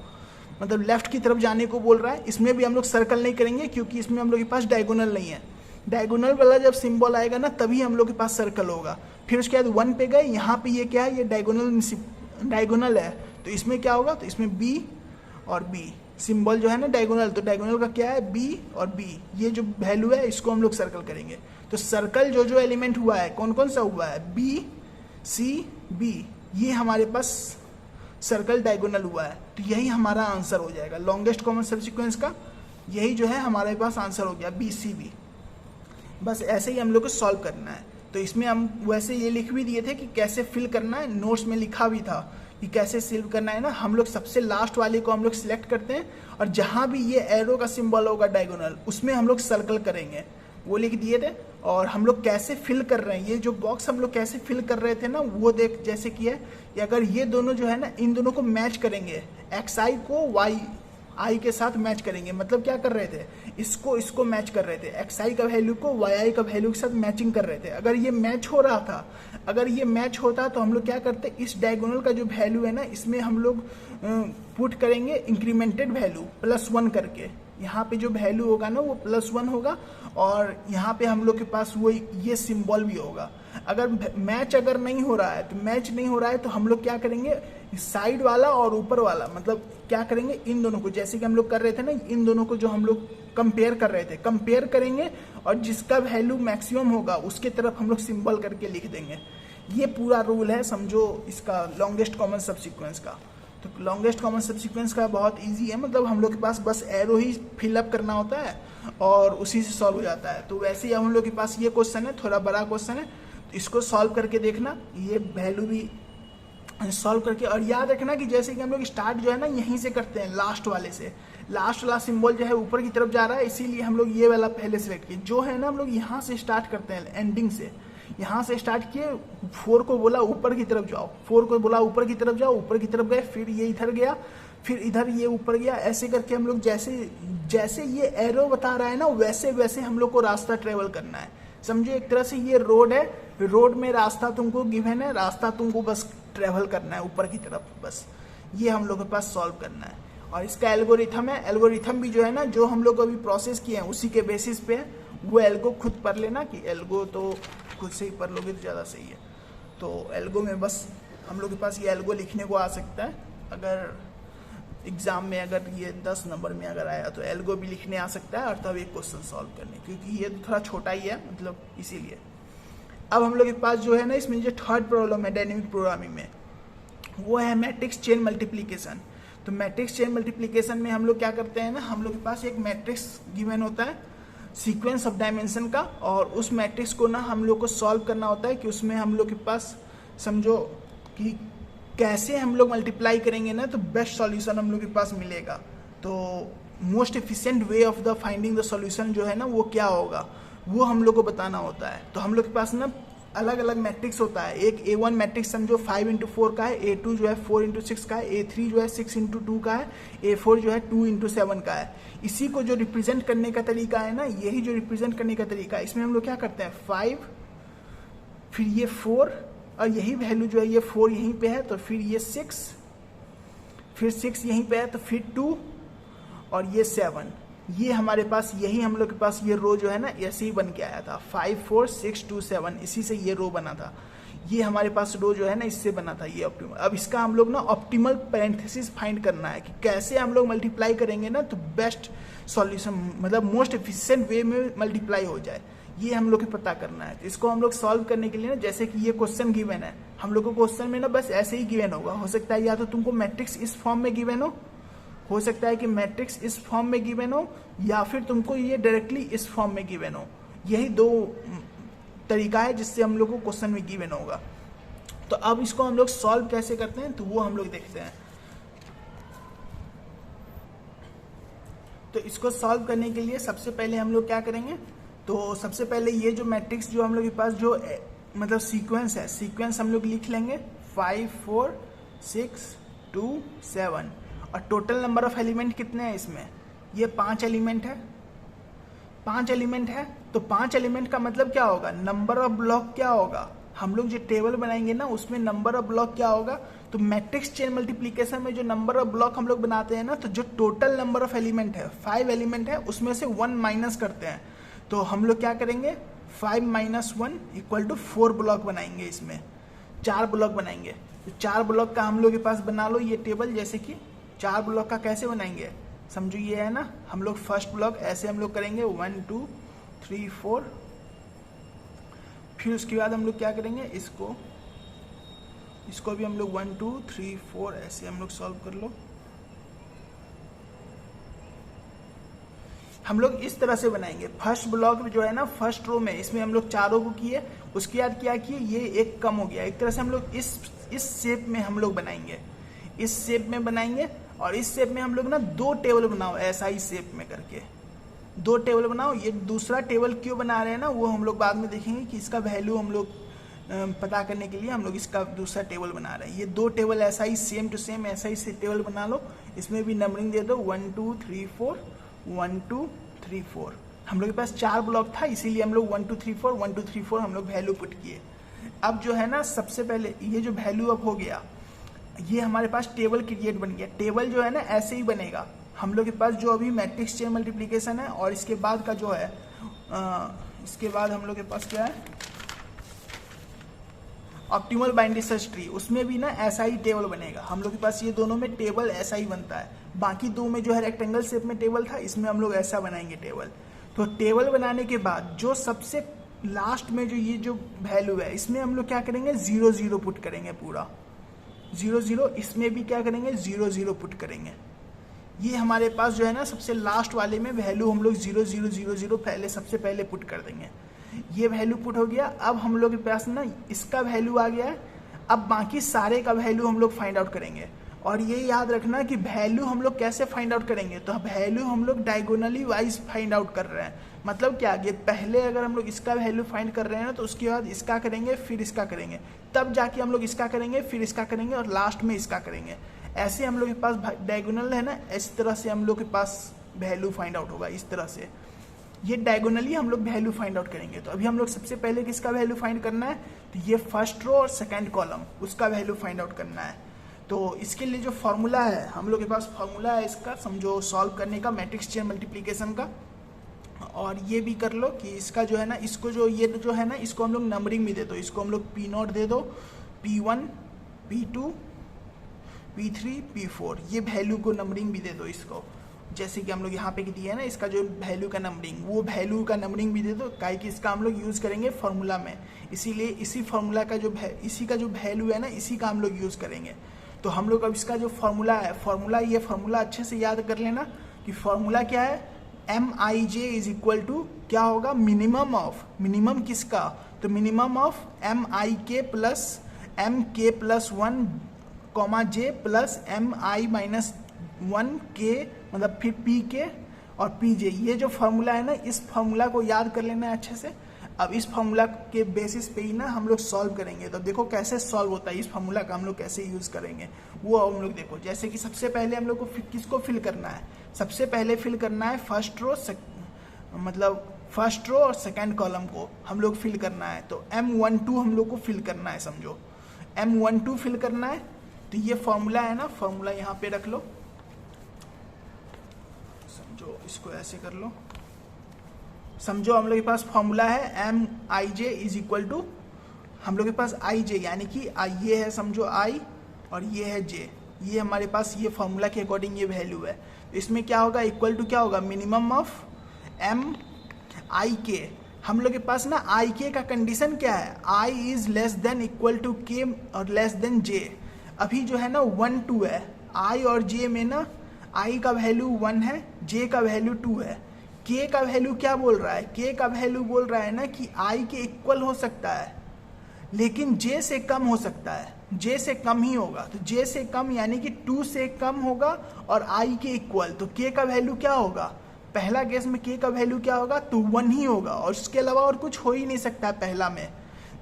मतलब लेफ्ट की तरफ जाने को बोल रहा है। इसमें भी हम लोग सर्कल नहीं करेंगे क्योंकि इसमें हम लोग के पास डायगोनल नहीं है। डायगोनल वाला जब सिंबल आएगा ना तभी हम लोग के पास सर्कल होगा। फिर उसके बाद 1 पे गए, यहाँ पे ये क्या है, ये डायगोनल है, तो इसमें क्या होगा, तो इसमें बी और बी सिंबल जो है ना डायगोनल, तो डायगोनल का क्या है बी और बी, ये जो वैल्यू है इसको हम लोग सर्कल करेंगे। तो सर्कल जो जो एलिमेंट हुआ है कौन कौन सा हुआ है, बी सी बी, ये हमारे पास सर्कल डायगोनल हुआ है। तो यही हमारा आंसर हो जाएगा, लॉन्गेस्ट कॉमन सबसीक्वेंस का यही जो है हमारे पास आंसर हो गया बी सी बी। बस ऐसे ही हम लोग को सॉल्व करना है। तो इसमें हम वैसे ये लिख भी दिए थे कि कैसे फिल करना है, नोट्स में लिखा भी था कि कैसे सिल्व करना है ना। हम लोग सबसे लास्ट वाले को हम लोग सिलेक्ट करते हैं, और जहाँ भी ये एरो का सिंबल होगा डायगोनल उसमें हम लोग सर्कल करेंगे, वो लिख दिए थे। और हम लोग कैसे फिल कर रहे हैं, ये जो बॉक्स हम लोग कैसे फिल कर रहे थे ना, वो देख जैसे कि है, अगर ये दोनों जो है ना इन दोनों को मैच करेंगे, एक्स आई को वाई आई के साथ मैच करेंगे, मतलब क्या कर रहे थे, इसको मैच कर रहे थे, एक्स आई का वैल्यू को वाई आई का वैल्यू के साथ मैचिंग कर रहे थे। अगर ये मैच हो रहा था, अगर ये मैच होता तो हम लोग क्या करते, इस डायगोनल का जो वैल्यू है ना इसमें हम लोग पुट करेंगे इंक्रीमेंटेड वैल्यू +1 करके, यहाँ पे जो वैल्यू होगा ना वो +1 होगा, और यहाँ पे हम लोग के पास वो ये सिंबल भी होगा। अगर मैच अगर नहीं हो रहा है तो मैच नहीं हो रहा है तो हम लोग क्या करेंगे, साइड वाला और ऊपर वाला, मतलब क्या करेंगे इन दोनों को, जैसे कि हम लोग कर रहे थे ना, इन दोनों को जो हम लोग कंपेयर कर रहे थे, कंपेयर करेंगे और जिसका वैल्यू मैक्सिमम होगा उसके तरफ हम लोग सिंबल करके लिख देंगे। ये पूरा रूल है समझो इसका लॉन्गेस्ट कॉमन सबसीक्वेंस का। तो लॉन्गेस्ट कॉमन सबसीक्वेंस का बहुत इजी है, मतलब हम लोग के पास बस एरो ही फिलअप करना होता है और उसी से सॉल्व हो जाता है। तो वैसे ही हम लोग के पास ये क्वेश्चन है, थोड़ा बड़ा क्वेश्चन है, तो इसको सॉल्व करके देखना, ये वैल्यू भी सॉल्व करके। और याद रखना कि जैसे कि हम लोग स्टार्ट जो है ना यहीं से करते हैं, लास्ट वाले से। लास्ट वाला सिंबल जो है ऊपर की तरफ जा रहा है, इसीलिए हम लोग ये वाला पहले सेलेक्ट किए। जो है ना हम लोग यहाँ से स्टार्ट करते हैं, एंडिंग से, यहाँ से स्टार्ट किए, 4 को बोला ऊपर की तरफ जाओ, 4 को बोला ऊपर की तरफ जाओ, ऊपर की तरफ गए, फिर ये इधर गया, फिर इधर ये ऊपर गया। ऐसे करके हम लोग जैसे जैसे ये एरो बता रहा है ना वैसे वैसे हम लोग को रास्ता ट्रेवल करना है। समझो एक तरह से ये रोड है, रोड में रास्ता तुमको गिवन है, रास्ता तुमको बस ट्रेवल करना है ऊपर की तरफ, बस ये हम लोग के पास सॉल्व करना है। और इसका एल्गोरिथम है, एल्गोरिथम भी जो है ना जो हम लोग अभी प्रोसेस किए हैं उसी के बेसिस पे है। वो एल्गो खुद पढ़ लेना कि एल्गो तो खुद से ही पढ़ लोगे तो ज़्यादा सही है। तो एल्गो में बस हम लोग के पास ये एल्गो लिखने को आ सकता है, अगर एग्जाम में अगर ये 10 नंबर में अगर आया तो एल्गो भी लिखने आ सकता है और तब एक क्वेश्चन सॉल्व करने, क्योंकि ये थोड़ा छोटा ही है मतलब इसीलिए। अब हम लोग के पास जो है ना इसमें जो थर्ड प्रॉब्लम है डायनेमिक प्रोग्रामिंग में, वो है मैट्रिक्स चेन मल्टीप्लिकेशन। तो मैट्रिक्स चेन मल्टीप्लिकेशन में हम लोग क्या करते हैं ना, हम लोग के पास एक मैट्रिक्स गिवन होता है सीक्वेंस ऑफ डायमेंशन का, और उस मैट्रिक्स को ना हम लोग को सॉल्व करना होता है कि उसमें हम लोग के पास समझो कि कैसे हम लोग मल्टीप्लाई करेंगे ना तो बेस्ट सॉल्यूशन हम लोग के पास मिलेगा। तो most efficient way of the finding the solution जो है ना वो क्या होगा, वो हम लोग को बताना होता है। तो हम लोग के पास ना अलग अलग मैट्रिक्स होता है। एक A1 मैट्रिक्स समझो 5 × 4 का है, A2 जो है 4 × 6 का है, A3 जो है 6 × 2 का है, A4 जो है 2 × 7 का है। इसी को जो रिप्रेजेंट करने का तरीका है ना, यही जो रिप्रेजेंट करने का तरीका है, इसमें हम लोग क्या करते हैं 5, फिर ये 4 और यही वैल्यू जो है ये 4 यहीं पे है, तो फिर ये 6, फिर 6 यहीं पे है, तो फिर 2 और ये 7। ये हमारे पास यही हम लोग के पास ये रो जो है ना ऐसे ही बन के आया था, 5 4 6 2 7, इसी से ये रो बना था। ये हमारे पास रो जो है ना इससे बना था ये ऑप्टिमल। अब इसका हम लोग ना ऑप्टिमल पैरेंथेसिस फाइंड करना है कि कैसे हम लोग मल्टीप्लाई करेंगे ना तो बेस्ट सॉल्यूशन मतलब मोस्ट एफिशिएंट वे में मल्टीप्लाई हो जाए, ये हम लोग को पता करना है। तो इसको हम लोग सॉल्व करने के लिए ना जैसे कि ये क्वेश्चन गिवन है, हम लोग को क्वेश्चन में ना बस ऐसे ही गिवन होगा। हो सकता है या तो तुमको मैट्रिक्स इस फॉर्म में गिवन हो सकता है कि मैट्रिक्स इस फॉर्म में गिवन हो, या फिर तुमको ये डायरेक्टली इस फॉर्म में गिवन हो। यही दो तरीका है जिससे हम लोग को क्वेश्चन में गिवन होगा। तो अब इसको हम लोग सॉल्व कैसे करते हैं तो वो हम लोग देखते हैं। तो इसको सॉल्व करने के लिए सबसे पहले हम लोग क्या करेंगे, तो सबसे पहले ये जो मैट्रिक्स जो हम लोग के पास जो मतलब सीक्वेंस है, सीक्वेंस हम लोग लिख लेंगे 5 4 6 2 7। और टोटल नंबर ऑफ एलिमेंट कितने हैं इसमें, ये 5 एलिमेंट है। 5 एलिमेंट है तो 5 एलिमेंट का मतलब क्या होगा, नंबर ऑफ ब्लॉक क्या होगा। हम लोग जो टेबल बनाएंगे ना उसमें नंबर ऑफ ब्लॉक क्या होगा, तो मैट्रिक्स चेन मल्टीप्लिकेशन में जो नंबर ऑफ ब्लॉक हम लोग बनाते हैं ना, तो जो टोटल नंबर ऑफ एलिमेंट है 5 एलिमेंट है उसमें से 1 माइनस करते हैं। तो हम लोग क्या करेंगे 5 - 1 = 4 ब्लॉक बनाएंगे, इसमें 4 ब्लॉक बनाएंगे। तो 4 ब्लॉक का हम लोग के पास बना लो ये टेबल, जैसे कि 4 ब्लॉक का कैसे बनाएंगे समझो, ये है ना हम लोग फर्स्ट ब्लॉक ऐसे हम लोग करेंगे 1 2 3 4। फिर उसके बाद हम लोग क्या करेंगे, इसको भी हम लोग 1 2 3 4 ऐसे हम लोग सॉल्व कर लो। हम लोग इस तरह से बनाएंगे। फर्स्ट ब्लॉक जो है ना फर्स्ट रो में इसमें हम लोग 4 को किए, उसके बाद क्या किए ये एक कम हो गया। एक तरह से हम लोग इस शेप में हम लोग बनाएंगे, इस शेप में बनाएंगे। और इस शेप में हम लोग ना 2 टेबल बनाओ, ऐसा ही शेप में करके 2 टेबल बनाओ। ये दूसरा टेबल क्यों बना रहे हैं ना वो हम लोग बाद में देखेंगे कि इसका वैल्यू हम लोग पता करने के लिए हम लोग इसका दूसरा टेबल बना रहे हैं। ये 2 टेबल ऐसा ही सेम टू सेम ऐसा ही टेबल बना लो, इसमें भी नंबरिंग दे दो 1 2 3 4 1 2 3 4। हम लोग के पास 4 ब्लॉक था इसीलिए हम लोग 1 2 3 4 1 2 3 4 हम लोग वैल्यू पुट किए। अब जो है ना सबसे पहले ये जो वैल्यू अब हो गया, ये हमारे पास टेबल क्रिएट बन गया। टेबल जो है ना ऐसे ही बनेगा। हम लोग के पास जो अभी मैट्रिक्स चेन मल्टीप्लिकेशन है और इसके बाद का जो है इसके बाद हम लोग के पास क्या है ऑप्टिमल बाइनरी सर्च ट्री, उसमें भी ना ऐसा ही टेबल बनेगा। हम लोग के पास ये दोनों में टेबल ऐसा ही बनता है। बाकी 2 में जो है रेक्टेंगल शेप में टेबल था, इसमें हम लोग ऐसा बनाएंगे टेबल। तो टेबल बनाने के बाद जो सबसे लास्ट में जो ये जो वैल्यू है इसमें हम लोग क्या करेंगे 0 0 पुट करेंगे, पूरा 0 0, इसमें भी क्या करेंगे 0 0 पुट करेंगे। ये हमारे पास जो है ना सबसे लास्ट वाले में वैल्यू हम लोग 0 0 0 0 पहले सबसे पहले पुट कर देंगे। ये वैल्यू पुट हो गया। अब हम लोग के पास ना इसका वैल्यू आ गया है। अब बाकी सारे का वैल्यू हम लोग फाइंड आउट करेंगे। और ये याद रखना कि वैल्यू हम लोग कैसे फाइंड आउट करेंगे, तो वैल्यू हम लोग डायगोनली वाइज फाइंड आउट कर रहे हैं। मतलब क्या, ये पहले अगर हम लोग इसका वैल्यू फाइंड कर रहे हैं ना तो उसके बाद इसका करेंगे, फिर इसका करेंगे, तब जाके हम लोग इसका करेंगे, फिर इसका करेंगे और लास्ट में इसका करेंगे। ऐसे हम लोग के पास डायगोनल है ना, इस तरह से हम लोग के पास वैल्यू फाइंड आउट होगा। इस तरह से ये डायगोनली हम लोग वैल्यू फाइंड आउट करेंगे। तो अभी हम लोग सबसे पहले किसका वैल्यू फाइंड करना है, तो ये फर्स्ट रो और सेकंड कॉलम उसका वैल्यू फाइंड आउट करना है। तो इसके लिए जो फॉर्मूला है हम लोग के पास, फॉर्मूला है इसका समझो सॉल्व करने का, मैट्रिक्स चेन मल्टीप्लिकेशन का। और ये भी कर लो कि इसका जो है ना, इसको जो ये जो है ना, इसको हम लोग नंबरिंग भी दे दो। इसको हम लोग P0 दे दो, P1 P2 P3 P4, ये वैल्यू को नंबरिंग भी दे दो इसको। जैसे कि हम लोग यहाँ पे दिया है ना, इसका जो वैल्यू का नंबरिंग, वो वैल्यू का नंबरिंग भी दे दो, काहे कि इसका हम लोग यूज़ करेंगे फॉर्मूला में। इसीलिए इसी फॉर्मूला का जो इसी का जो वैल्यू है ना, इसी का हम लोग यूज़ करेंगे। तो हम लोग अब इसका जो फॉर्मूला है, ये फॉर्मूला अच्छे से याद कर लेना कि फॉर्मूला क्या है, MIJ इज इक्वल टू क्या होगा, मिनिमम ऑफ, मिनिमम किसका, तो minimum of MIK plus MK plus 1 comma J plus MI minus 1K, मतलब फिर PK और PJ। ये जो फॉर्मूला है ना, इस फॉर्मूला को याद कर लेना है अच्छे से। अब इस फॉर्मूला के बेसिस पे ही ना हम लोग सॉल्व करेंगे। तो देखो कैसे सॉल्व होता है, इस फॉर्मूला का हम लोग कैसे यूज़ करेंगे वो हम लोग देखो। जैसे कि सबसे पहले हम लोग को किसको फिल करना है, सबसे पहले फिल करना है फर्स्ट रो, मतलब फर्स्ट रो और सेकंड कॉलम को हम लोग फिल करना है। तो M12 हम लोग को फिल करना है, समझो M12 फिल करना है। तो ये फॉर्मूला है ना, फॉर्मूला यहाँ पे रख लो, समझो इसको ऐसे कर लो। समझो हम लोग के पास फॉर्मूला है MIJ इज इक्वल टू, हम लोग के पास IJ यानी कि ये है समझो I और ये है J, ये हमारे पास ये फॉर्मूला के अकॉर्डिंग ये वैल्यू है। तो इसमें क्या होगा, इक्वल टू क्या होगा, मिनिमम ऑफ MIK। हम लोग के पास ना IK का कंडीशन क्या है, I is less than equal to K और लेस देन J। अभी जो है ना 1 2 है, I और J में ना I का वैल्यू 1 है, J का वैल्यू 2 है। K का वैल्यू क्या बोल रहा है, K का वैल्यू बोल रहा है ना कि I के इक्वल हो सकता है लेकिन J से कम हो सकता है, J से कम ही होगा। तो J से कम यानी कि 2 से कम होगा और I के इक्वल। तो K का वैल्यू क्या होगा, पहला केस में K का वैल्यू क्या होगा, तो 1 ही होगा और उसके अलावा और कुछ हो ही नहीं सकता है पहला में।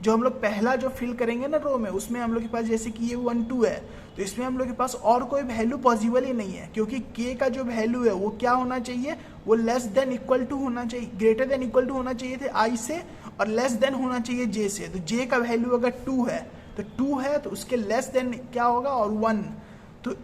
जो हम लोग पहला जो फिल करेंगे ना रो में, उसमें हम लोग के पास जैसे कि ये 1 2 है, तो इसमें हम लोग के पास और कोई वैल्यू पॉसिबल ही नहीं है, क्योंकि K का जो वैल्यू है वो क्या होना चाहिए, वो लेस देन इक्वल टू होना चाहिए, ग्रेटर देन इक्वल टू होना चाहिए थे I से, और लेस देन होना चाहिए J से। तो J का वैल्यू अगर 2 है तो 2 है तो उसके लेस देन क्या होगा, और 1। तो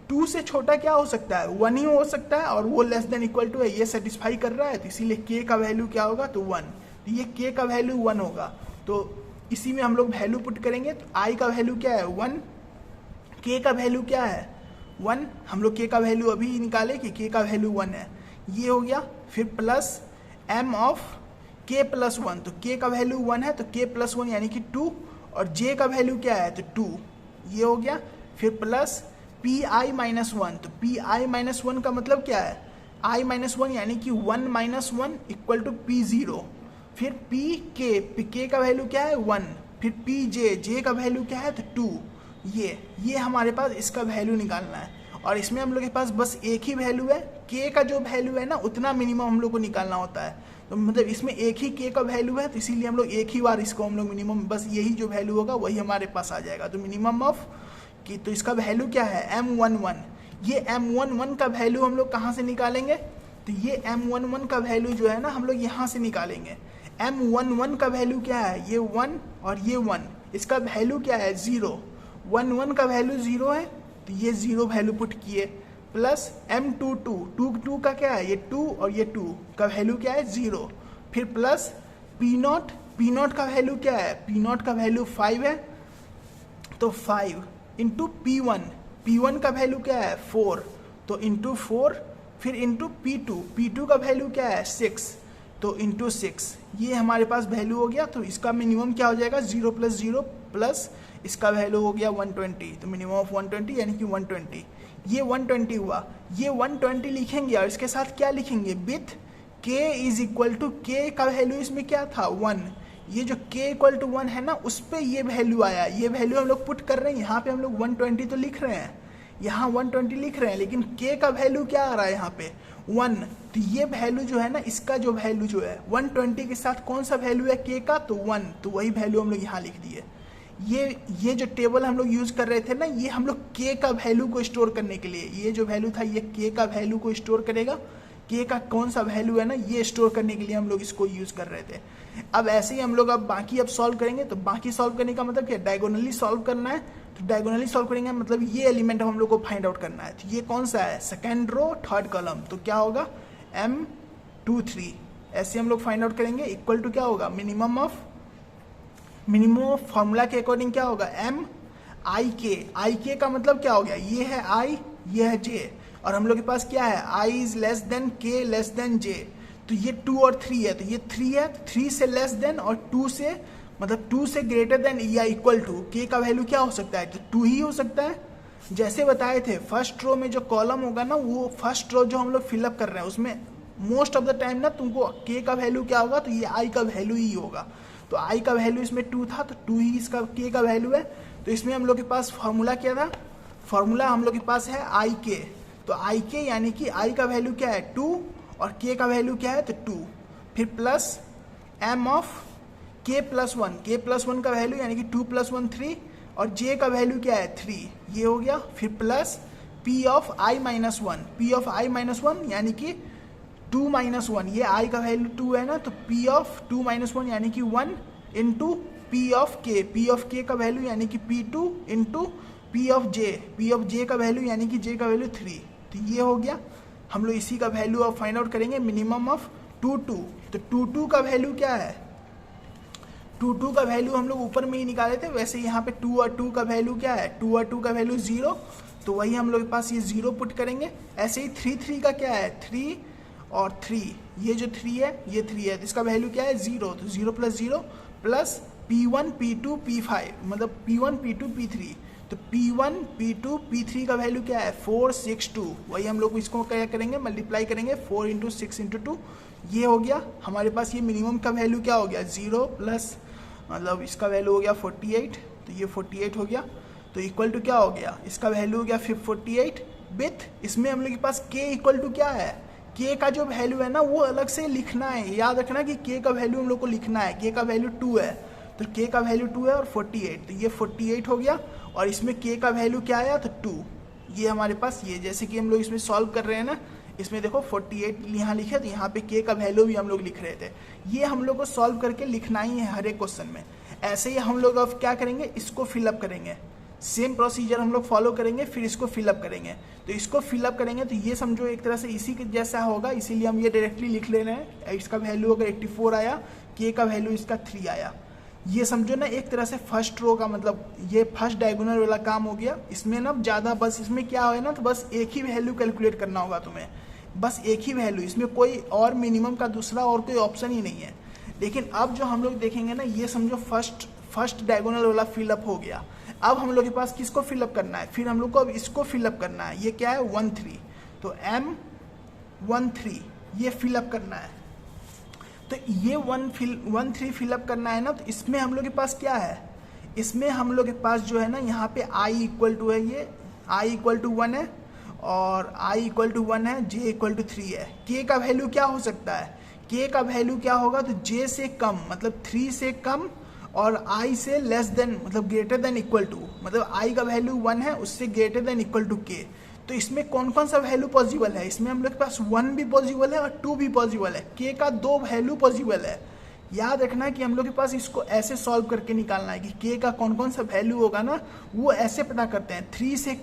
2 से छोटा क्या हो सकता है, 1 ही हो सकता है, और वो लेस देन इक्वल टू है, ये सेटिस्फाई कर रहा है। तो इसीलिए K का वैल्यू क्या होगा, तो 1। तो ये K का वैल्यू 1 होगा। तो इसी में हम लोग वैल्यू पुट करेंगे। तो I का वैल्यू क्या है, 1, K का वैल्यू क्या है 1, हम लोग K का वैल्यू अभी निकाले कि K का वैल्यू 1 है, ये हो गया। फिर plus M of K plus 1, तो K का वैल्यू 1 है तो K प्लस 1 यानी कि 2, और J का वैल्यू क्या है, तो 2, ये हो गया। फिर प्लस PI माइनस 1, तो PI माइनस 1 का मतलब क्या है, I माइनस 1 यानी कि 1 माइनस 1 इक्वल टू P0। फिर K का वैल्यू क्या है 1, फिर J का वैल्यू क्या है, तो 2। ये हमारे पास इसका वैल्यू निकालना है। और इसमें हम लोग के पास बस एक ही वैल्यू है, K का जो वैल्यू है ना उतना मिनिमम हम लोग को निकालना होता है। तो मतलब इसमें एक ही K का वैल्यू है, तो इसीलिए हम लोग एक ही बार इसको हम लोग मिनिमम, बस यही जो वैल्यू होगा वही हमारे पास आ जाएगा। तो मिनिमम ऑफ की, तो इसका वैल्यू क्या है M11। ये M11 का वैल्यू हम लोग कहाँ से निकालेंगे, तो ये M11 का वैल्यू जो है ना हम लोग यहाँ से निकालेंगे। M11 का वैल्यू क्या है, ये 1 और ये 1, इसका वैल्यू क्या है 0। 1 का वैल्यू 0 है तो ये 0 वैल्यू पुट किए, प्लस M22 का क्या है, ये 2 और ये 2 का वैल्यू क्या है 0। फिर प्लस P0 का वैल्यू क्या है, P0 का वैल्यू 5 है, तो 5 इंटू P1 का वैल्यू क्या है 4, तो इंटू 4, फिर इंटू P2 का वैल्यू क्या है 6, तो इंटू 6, ये हमारे पास वैल्यू हो गया। तो इसका मिनिमम क्या हो जाएगा, 0 + 0 प्लस इसका वैल्यू हो गया 120, तो मिनिमम ऑफ 120 यानी कि 120। ये 120 हुआ, ये 120 लिखेंगे और इसके साथ क्या लिखेंगे, with k is equal to, k का वैल्यू इसमें क्या था 1, ये जो k इक्वल टू 1 है ना, उस पर ये वैल्यू आया, ये वैल्यू हम लोग पुट कर रहे हैं। यहाँ पे हम लोग 120 तो लिख रहे हैं, यहाँ 120 लिख रहे हैं, लेकिन k का वैल्यू क्या आ रहा है यहाँ पे 1। तो ये वैल्यू जो है ना, इसका जो वैल्यू जो है 120 के साथ कौन सा वैल्यू है k का, तो 1, तो वही वैल्यू हम लोग यहाँ लिख दिए। ये जो टेबल हम लोग यूज कर रहे थे ना, ये हम लोग k का वैल्यू को स्टोर करने के लिए, ये जो वैल्यू था ये k का वैल्यू को स्टोर करेगा, k का कौन सा वैल्यू है ना, ये स्टोर करने के लिए हम लोग इसको यूज कर रहे थे। अब ऐसे ही हम लोग अब बाकी अब सॉल्व करेंगे, तो बाकी सॉल्व करने का मतलब क्या, डायगोनली सॉल्व करना है। तो डायगोनली सॉल्व करेंगे मतलब ये एलिमेंट हम लोग को फाइंड आउट करना है। तो ये कौन सा है, सेकेंड रो थर्ड कॉलम, तो क्या होगा M23, ऐसे हम लोग फाइंड आउट करेंगे। इक्वल टू क्या होगा, मिनिमम ऑफ फॉर्मूला के अकॉर्डिंग क्या होगा, I k का मतलब क्या हो गया, ये है I, ये है J, और हम लोग के पास क्या है, I is less then K less than J। तो ये 2 और 3 है, तो ये 3 है, 3 से लेस देन और 2 से मतलब 2 से ग्रेटर देन या इक्वल टू, k का वैल्यू क्या हो सकता है, तो 2 ही हो सकता है। जैसे बताए थे फर्स्ट रो में जो कॉलम होगा ना, वो फर्स्ट रो जो हम लोग फिलअप कर रहे हैं उसमें मोस्ट ऑफ द टाइम ना तुमको k का वैल्यू क्या होगा, तो ये I का वैल्यू ही होगा। तो I का वैल्यू इसमें 2 था, तो 2 ही इसका k का वैल्यू है। तो इसमें हम लोग के पास फॉर्मूला क्या था, फॉर्मूला हम लोग के पास है IK, तो IK यानी कि I का वैल्यू क्या है 2 और k का वैल्यू क्या है, तो 2, फिर plus m of k + 1, k + 1 का वैल्यू यानी कि 2 + 1 3, और j का वैल्यू क्या है 3, ये हो गया। फिर plus p of I - 1, p of I - 1 यानी कि 2 - 1, ये I का वैल्यू 2 है ना, तो p ऑफ 2 - 1 यानी कि 1 इंटू p ऑफ k का वैल्यू यानी कि p2 into p of j का वैल्यू यानी कि j का वैल्यू 3। तो ये हो गया, हम लोग इसी का वैल्यू अब फाइंड आउट करेंगे, मिनिमम ऑफ 2 2। तो 2 2 का वैल्यू क्या है, 2 2 का वैल्यू हम लोग ऊपर में ही निकाले थे, वैसे यहाँ पे 2 और 2 का वैल्यू क्या है, 2 और 2 का वैल्यू 0, तो वही हम लोग के पास ये 0 पुट करेंगे। ऐसे ही 3 3 का क्या है, 3 और 3, ये जो 3 है ये 3 है, तो इसका वैल्यू क्या है 0, तो 0 + 0 प्लस P1 P2 P5 मतलब P1 P2 P3, तो P1 P2 P3 का वैल्यू क्या है 4 6 2, वही हम लोग इसको क्या करेंगे, मल्टीप्लाई करेंगे 4 × 6 × 2, ये हो गया हमारे पास। ये मिनिमम का वैल्यू क्या हो गया 0 प्लस मतलब इसका वैल्यू हो गया 48, तो ये 48 हो गया। तो इक्वल टू क्या हो गया, इसका वैल्यू हो गया 48 विथ, इसमें हम लोग के पास k इक्वल टू क्या है, k का जो वैल्यू है ना वो अलग से लिखना है, याद रखना कि k का वैल्यू हम लोग को लिखना है, k का वैल्यू 2 है, तो k का वैल्यू 2 है और 48, तो ये 48 हो गया, और इसमें k का वैल्यू क्या आया, तो 2, ये हमारे पास ये जैसे कि हम लोग इसमें सॉल्व कर रहे हैं ना, इसमें देखो 48 यहाँ लिखे, तो यहाँ पे k का वैल्यू भी हम लोग लिख रहे थे। ये हम लोग को सॉल्व करके लिखना ही है हर एक क्वेश्चन में। ऐसे ही हम लोग अब क्या करेंगे, इसको फिलअप करेंगे, सेम प्रोसीजर हम लोग फॉलो करेंगे, फिर इसको फिलअप करेंगे। तो इसको फिलअप करेंगे तो ये समझो एक तरह से इसी के जैसा होगा, इसीलिए हम ये डायरेक्टली लिख ले रहे हैं। इसका वैल्यू अगर 84 आया, k का वैल्यू इसका 3 आया, ये समझो ना एक तरह से फर्स्ट रो का मतलब ये फर्स्ट डायगोनल वाला काम हो गया। इसमें ना ज़्यादा बस इसमें क्या है ना, तो बस एक ही वैल्यू कैलकुलेट करना होगा तुम्हें, बस एक ही वैल्यू, इसमें कोई और मिनिमम का दूसरा और कोई ऑप्शन ही नहीं है। लेकिन अब जो हम लोग देखेंगे ना, ये समझो फर्स्ट डायगोनल वाला फिलअप हो गया। अब हम लोग के पास किसको फिलअप करना है, फिर हम लोग को अब इसको फिलअप करना है, ये क्या है 1 3, तो M13 ये फिलअप करना है। तो ये 1 3 फिलअप करना है ना, तो इसमें हम लोग के पास क्या है, इसमें हम लोग के पास जो है ना यहाँ पे I इक्वल टू है, ये I इक्वल टू 1 है और I इक्वल टू 1 है, J इक्वल टू 3 है। K का वैल्यू क्या हो सकता है, K का वैल्यू क्या होगा, तो J से कम मतलब 3 से कम और I से लेस देन मतलब ग्रेटर देन इक्वल टू, मतलब I का वैल्यू 1 है उससे greater than equal to K। तो इसमें कौन कौन सा वैल्यू पॉसिबल है, इसमें हम लोग के पास 1 भी पॉसिबल है और 2 भी पॉसिबल है, K का 2 वैल्यू पॉसिबल है। याद रखना कि हम लोग के पास इसको ऐसे सॉल्व करके निकालना है कि K का कौन कौन सा वैल्यू होगा ना, वो ऐसे पता करते हैं। 3 से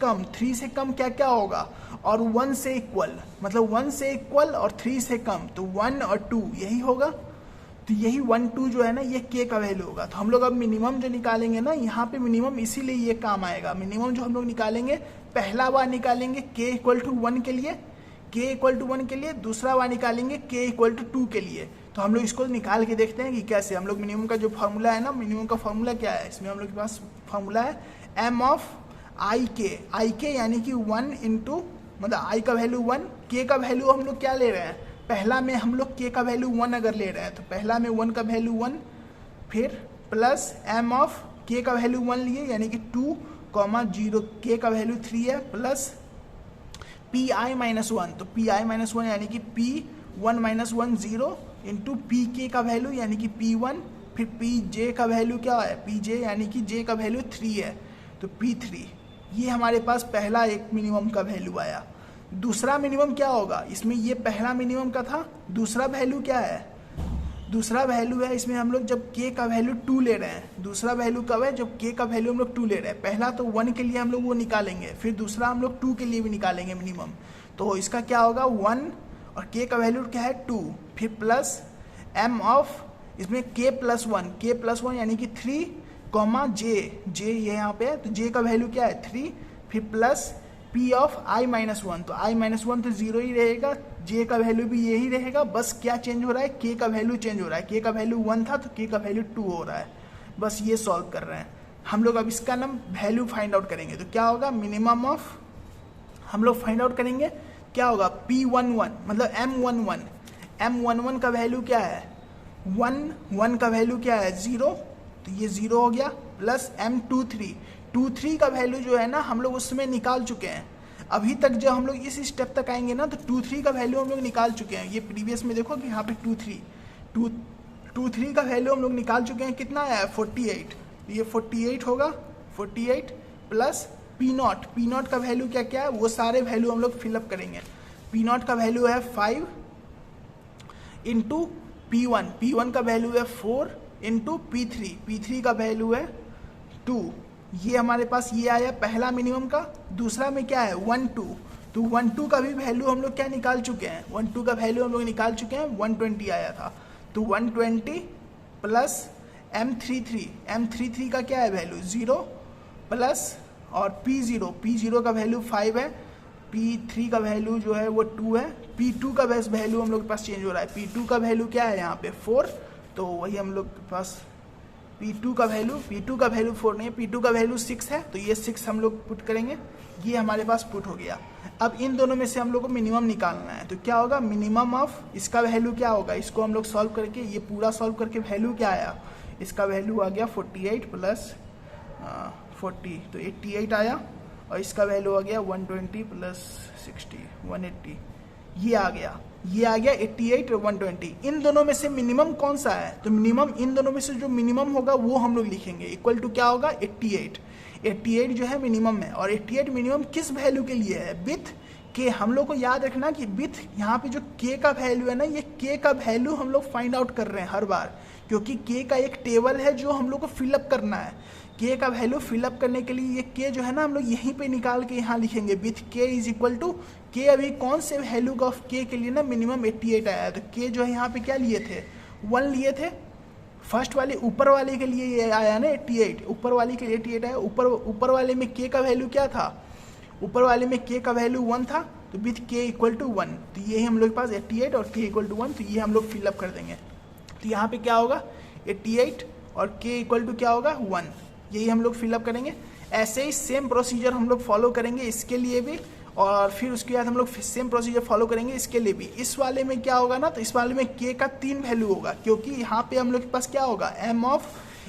कम क्या क्या होगा, और 1 से इक्वल मतलब 1 से इक्वल और 3 से कम, तो 1 और 2 यही होगा। तो यही 1 2 जो है ना ये K का वैल्यू होगा। तो हम लोग अब मिनिमम जो निकालेंगे ना, यहाँ पे मिनिमम इसीलिए ये काम आएगा। मिनिमम जो हम लोग निकालेंगे, पहला बार निकालेंगे K इक्वल टू 1 के लिए, k इक्वल टू 1 के लिए, दूसरा वाला निकालेंगे k इक्वल टू 2 के लिए। तो हम लोग इसको निकाल के देखते हैं कि कैसे। हम लोग मिनिमम का जो फार्मूला है ना, मिनिमम का फार्मूला क्या है, इसमें हम लोग के पास फार्मूला है m ऑफ आई के यानी कि 1 इंटू, मतलब i का वैल्यू 1, k का वैल्यू हम लोग क्या ले रहे हैं, पहला में हम लोग k का वैल्यू 1 अगर ले रहे हैं तो पहला में 1 का वैल्यू 1, फिर प्लस m ऑफ k का वैल्यू 1 लिए यानी कि 2, 0, k का वैल्यू 3 है, प्लस पी आई माइनस 1, तो पी आई माइनस 1 यानी कि पी 1 माइनस 1 0 इंटू पी के का वैल्यू यानी कि पी 1, फिर पी जे का वैल्यू क्या है, पी जे यानी कि जे का वैल्यू 3 है, तो पी 3। ये हमारे पास पहला एक मिनिमम का वैल्यू आया। दूसरा मिनिमम क्या होगा, इसमें ये पहला मिनिमम का था, दूसरा वैल्यू क्या है, दूसरा वैल्यू है इसमें हम लोग जब k का वैल्यू 2 ले रहे हैं, दूसरा वैल्यू कब है, जब k का वैल्यू हम लोग 2 ले रहे हैं। पहला तो 1 के लिए हम लोग वो निकालेंगे, फिर दूसरा हम लोग 2 के लिए भी निकालेंगे मिनिमम। तो इसका क्या होगा 1 और k का वैल्यू क्या है 2, फिर प्लस m ऑफ, इसमें k प्लस 1 यानी कि 3, जे ये यहाँ पे है, तो j का वैल्यू क्या है 3, फिर plus p of i minus 1, तो i माइनस 1 तो 0 ही रहेगा, j का वैल्यू भी यही रहेगा, बस क्या चेंज हो रहा है, k का वैल्यू चेंज हो रहा है। k का वैल्यू 1 था तो k का वैल्यू 2 हो रहा है, बस ये सॉल्व कर रहे हैं हम लोग। अब इसका ना वैल्यू फाइंड आउट करेंगे, तो क्या होगा मिनिमम ऑफ, हम लोग फाइंड आउट करेंगे क्या होगा p11, मतलब m11 का वैल्यू क्या है 1 का वैल्यू क्या है 0, तो ये 0 हो गया, प्लस m23 का वैल्यू जो है ना हम लोग उसमें निकाल चुके हैं। अभी तक जब हम लोग इस स्टेप तक आएंगे ना तो 23 का वैल्यू हम लोग निकाल चुके हैं। ये प्रीवियस में देखो कि यहाँ पे 23 का वैल्यू हम लोग निकाल चुके हैं, कितना आया 48, ये 48 होगा, 48 प्लस P0 का वैल्यू क्या क्या है, वो सारे वैल्यू हम लोग फिलअप करेंगे। P0 का वैल्यू है 5 इंटू P1 का वैल्यू है 4 इंटू P3 का वैल्यू है 2। ये हमारे पास ये आया पहला मिनिमम का। दूसरा में क्या है 1 2, तो 1 2 का भी वैल्यू हम लोग क्या निकाल चुके हैं, 1 2 का वैल्यू हम लोग निकाल चुके हैं, 120 आया था, तो 120 प्लस M33 का क्या है वैल्यू 0, प्लस और P0 का वैल्यू 5 है, P3 का वैल्यू जो है वो 2 है, P2 का वैल्यू हम लोग के पास चेंज हो रहा है, P2 का वैल्यू क्या है यहाँ पे 4, तो वही हम लोग के पास P2 का वैल्यू 4 नहीं है, P2 का वैल्यू 6 है, तो ये 6 हम लोग पुट करेंगे, ये हमारे पास पुट हो गया। अब इन दोनों में से हम लोग को मिनिमम निकालना है, तो क्या होगा मिनिमम ऑफ, इसका वैल्यू क्या होगा, इसको हम लोग सॉल्व करके, ये पूरा सॉल्व करके वैल्यू क्या आया, इसका वैल्यू आ गया 48 प्लस 40, तो 88 आया, और इसका वैल्यू आ गया 120 प्लस 60 180, ये आ गया 88 और 120। इन दोनों में से मिनिमम कौन सा है, तो मिनिमम इन दोनों में से जो मिनिमम होगा वो हम लोग लिखेंगे, इक्वल टू क्या होगा 88 जो है मिनिमम है, और 88 मिनिमम किस वैल्यू के लिए है, विथ के। हम लोग को याद रखना कि विथ यहाँ पे जो के का वैल्यू है ना, ये के का वैल्यू हम लोग फाइंड आउट कर रहे हैं हर बार, क्योंकि के का एक टेबल है जो हम लोग को फिलअप करना है। के का वैल्यू फिलअप करने के लिए ये के जो है ना हम लोग यहीं पे निकाल के यहाँ लिखेंगे, विथ के इज इक्वल टू के। अभी कौन से वैल्यू का के के लिए ना मिनिमम 88 आया, तो के जो है यहाँ पे क्या लिए थे 1 लिए थे, फर्स्ट वाले ऊपर वाले के लिए ये आया ना 88, ऊपर वाले के लिए 88 आया। ऊपर वाले में के का वैल्यू क्या था, ऊपर वाले में के का वैल्यू 1 था, तो विथ के इक्वल टू 1, तो यही हम लोग के पास 88 और के इक्वल टू 1, तो ये हम लोग फिलअप कर देंगे। तो यहाँ पे क्या होगा 88 और के इक्वल टू क्या होगा 1, यही हम लोग फिलअप करेंगे। ऐसे ही सेम प्रोसीजर हम लोग फॉलो करेंगे इसके लिए भी, और फिर उसके बाद हम लोग सेम प्रोसीजर फॉलो करेंगे इसके लिए भी। इस वाले में क्या होगा ना, तो इस वाले में के का 3 वैल्यू होगा, क्योंकि यहाँ पे हम लोग के पास क्या होगा m ऑफ,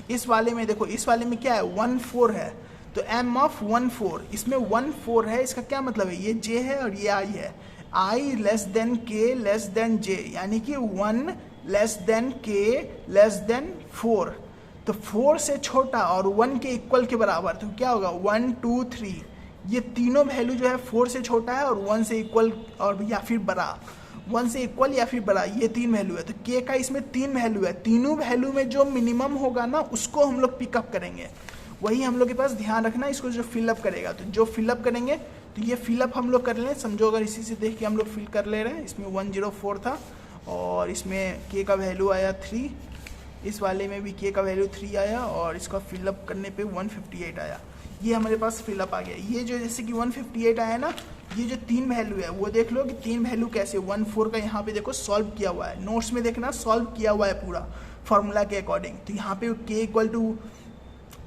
इस वाले में देखो इस वाले में क्या है 1 4 है, तो m ऑफ 1 4, इसमें 1 4 है, इसका क्या मतलब है, ये j है और ये i है, i less than k less than j, यानी कि 1 less than k less than 4, तो 4 से छोटा और 1 के इक्वल के बराबर, तो क्या होगा 1 2 3, ये तीनों वैल्यू जो है 4 से छोटा है और 1 से इक्वल और या फिर बड़ा, 1 से इक्वल या फिर बड़ा, ये 3 वैल्यू है। तो के का इसमें 3 वैल्यू है, तीनों वैल्यू में जो मिनिमम होगा ना उसको हम लोग पिकअप करेंगे, वही हम लोग के पास ध्यान रखना, इसको जो फिलअप करेगा, तो जो फिलअप करेंगे तो ये फिलअप हम लोग कर लें। समझो अगर इसी से देख के हम लोग फिल कर ले रहे हैं, इसमें 104 था और इसमें के का वैल्यू आया 3, इस वाले में भी के का वैल्यू 3 आया और इसका फिलअप करने पे 158 आया। ये हमारे पास फिलअप आ गया। ये जो जैसे कि 158 आया ना, ये जो 3 वैल्यू है वो देख लो कि 3 वैल्यू कैसे 1 4 का यहाँ पे देखो सॉल्व किया हुआ है, नोट्स में देखना सॉल्व किया हुआ है पूरा फॉर्मूला के अकॉर्डिंग। तो यहाँ पे k इक्वल टू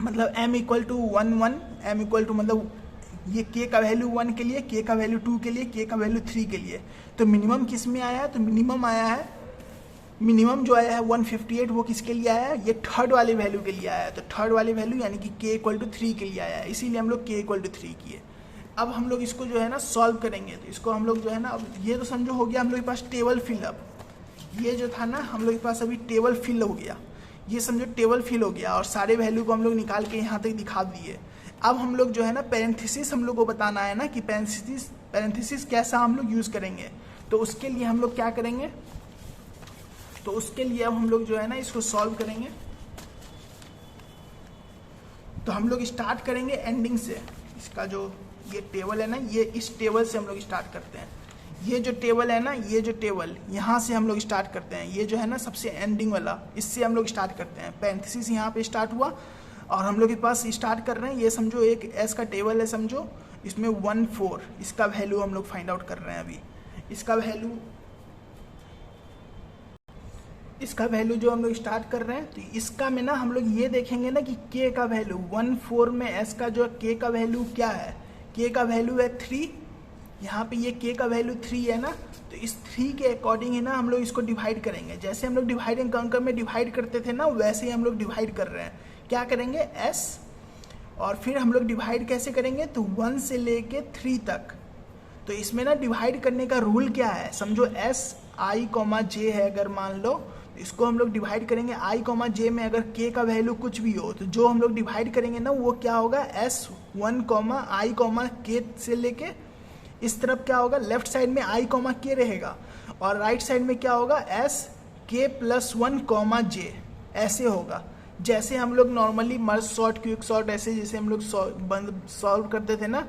मतलब m equal to 1 1, m equal to मतलब ये k का वैल्यू 1 के लिए, k का वैल्यू 2 के लिए, k का वैल्यू 3 के लिए। तो मिनिमम किस में आया है, तो मिनिमम आया है, मिनिमम जो आया है 158 वो किसके लिए आया है, ये थर्ड वाले वैल्यू के लिए आया है। तो थर्ड वाले वैल्यू यानी कि k इक्वल टू 3 के लिए आया है, इसीलिए हम लोग k इक्वल टू 3 किए। अब हम लोग इसको जो है ना सॉल्व करेंगे। तो इसको हम लोग जो है ना, अब ये तो समझो हो गया हम लोग के पास टेबल फिलअप, ये जो था ना हम लोग के पास अभी टेबल फिल हो गया, ये समझो टेबल फिल हो गया और सारे वैल्यू को हम लोग निकाल के यहाँ तक दिखा दिए। अब हम लोग जो है ना पैरेंथेसिस हम लोग को बताना है ना कि पैरेंथेसिस कैसा हम लोग यूज़ करेंगे। तो उसके लिए हम लोग क्या करेंगे, तो उसके लिए अब हम लोग जो है ना इसको सॉल्व करेंगे। तो हम लोग स्टार्ट करेंगे एंडिंग से, इसका जो ये टेबल है ना, ये इस टेबल से हम लोग स्टार्ट करते हैं। ये जो टेबल है ना, ये जो टेबल यहाँ से हम लोग स्टार्ट करते हैं, ये जो है ना सबसे एंडिंग वाला, इससे हम लोग स्टार्ट करते हैं। पैरेंथेसिस यहाँ पे स्टार्ट हुआ और हम लोग के पास स्टार्ट कर रहे हैं, ये समझो एक एस का टेबल है, समझो इसमें 1 4 इसका वैल्यू हम लोग फाइंड आउट कर रहे हैं। अभी इसका वैल्यू जो हम लोग स्टार्ट कर रहे हैं, तो इसका में ना हम लोग ये देखेंगे ना कि k का वैल्यू 1 4 में s का जो k का वैल्यू क्या है, k का वैल्यू है 3, यहाँ पे ये k का वैल्यू 3 है ना, तो इस 3 के अकॉर्डिंग है ना हम लोग इसको डिवाइड करेंगे। जैसे हम लोग डिवाइड एंड कंकर में डिवाइड करते थे ना, वैसे ही हम लोग डिवाइड कर रहे हैं। क्या करेंगे s, और फिर हम लोग डिवाइड कैसे करेंगे, तो 1 से लेके 3 तक। तो इसमें ना डिवाइड करने का रूल क्या है, समझो s i, j है, अगर मान लो इसको हम लोग डिवाइड करेंगे i, j में अगर k का वैल्यू कुछ भी हो, तो जो हम लोग डिवाइड करेंगे ना वो क्या होगा, s 1, i, k से लेके इस तरफ क्या होगा, लेफ्ट साइड में i, k रहेगा और राइट साइड में क्या होगा, s k प्लस 1, j ऐसे होगा। जैसे हम लोग normally merge sort, quick sort ऐसे जैसे हम लोग सॉल्व करते थे ना,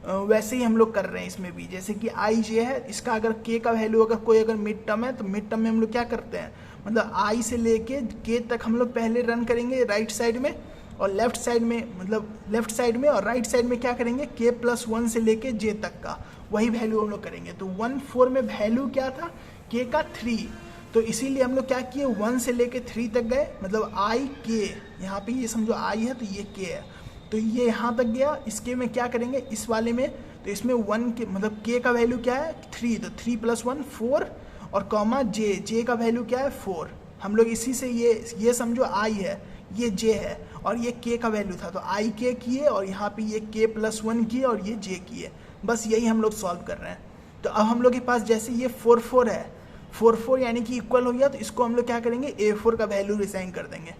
वैसे ही हम लोग कर रहे हैं इसमें भी। जैसे कि i j है, इसका अगर k का वैल्यू अगर कोई अगर मिड टर्म है, तो मिड टर्म में हम लोग क्या करते हैं, मतलब i से लेके k तक हम लोग पहले रन करेंगे राइट साइड में, और लेफ्ट साइड में मतलब लेफ्ट साइड में और राइट साइड में क्या करेंगे, k प्लस 1 से लेके j तक का वही वैल्यू हम लोग करेंगे। तो 1 4 में वैल्यू क्या था, k का 3, तो इसीलिए हम लोग क्या किए, 1 से लेके 3 तक गए, मतलब i k, यहाँ पे ये समझो i है तो ये k है, तो ये यहाँ तक गया। इसके में क्या करेंगे, इस वाले में, तो इसमें 1 के मतलब k का वैल्यू क्या है 3, तो 3 प्लस 1 4 और कॉमा j का वैल्यू क्या है 4। हम लोग इसी से ये समझो i है, ये j है और ये k का वैल्यू था, तो i k किए और यहाँ पे ये k प्लस 1 किए और ये j किए। बस यही हम लोग सॉल्व कर रहे हैं। तो अब हम लोग के पास जैसे ये 4 4 है, 4 4 यानी कि इक्वल हो गया, तो इसको हम लोग क्या करेंगे, a4 का वैल्यू रिसाइन कर देंगे।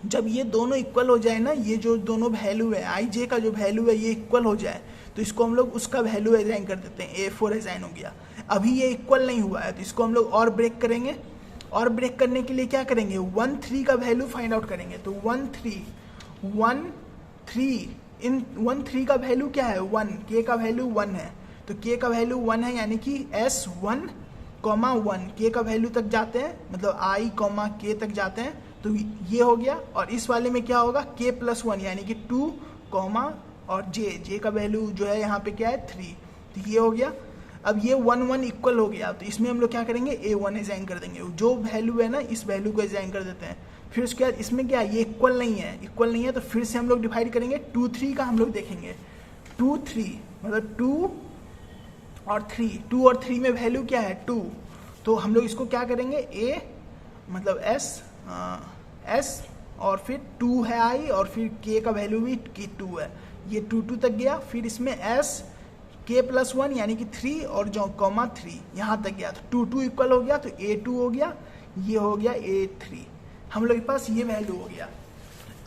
जब ये दोनों इक्वल हो जाए ना, ये जो दोनों वैल्यू है i j का जो वैल्यू है ये इक्वल हो जाए, तो इसको हम लोग उसका वैल्यू असाइन कर देते हैं, a4 असाइन हो गया। अभी ये इक्वल नहीं हुआ है, तो इसको हम लोग और ब्रेक करेंगे, और ब्रेक करने के लिए क्या करेंगे, 1 3 का वैल्यू फाइंड आउट करेंगे। तो 1 3 इन 1 3 का वैल्यू क्या है 1, k का वैल्यू 1 है, तो k का वैल्यू 1 है यानी कि s 1, 1 k का वैल्यू तक जाते हैं, मतलब i, k तक जाते हैं, तो ये हो गया। और इस वाले में क्या होगा, k प्लस 1 यानी कि 2, और j का वैल्यू जो है यहाँ पे क्या है 3, तो ये हो गया। अब ये 1 1 इक्वल हो गया, तो इसमें हम लोग क्या करेंगे, a1 असाइन कर देंगे, जो वैल्यू है ना इस वैल्यू को असाइन कर देते हैं। फिर उसके बाद इसमें क्या है, ये इक्वल नहीं है, तो फिर से हम लोग डिवाइड करेंगे। 2 3 का हम लोग देखेंगे, 2 3 मतलब 2 और 3 में वैल्यू क्या है 2, तो हम लोग इसको क्या करेंगे, a मतलब s और फिर 2 है i और फिर k का वैल्यू भी 2 है, ये 2 2 तक गया। फिर इसमें s k प्लस 1 यानी कि 3 और जो 3 यहाँ तक गया, तो 2 2 इक्वल हो गया, तो a2 हो गया, ये हो गया a3, हम लोग के पास ये वैल्यू हो गया।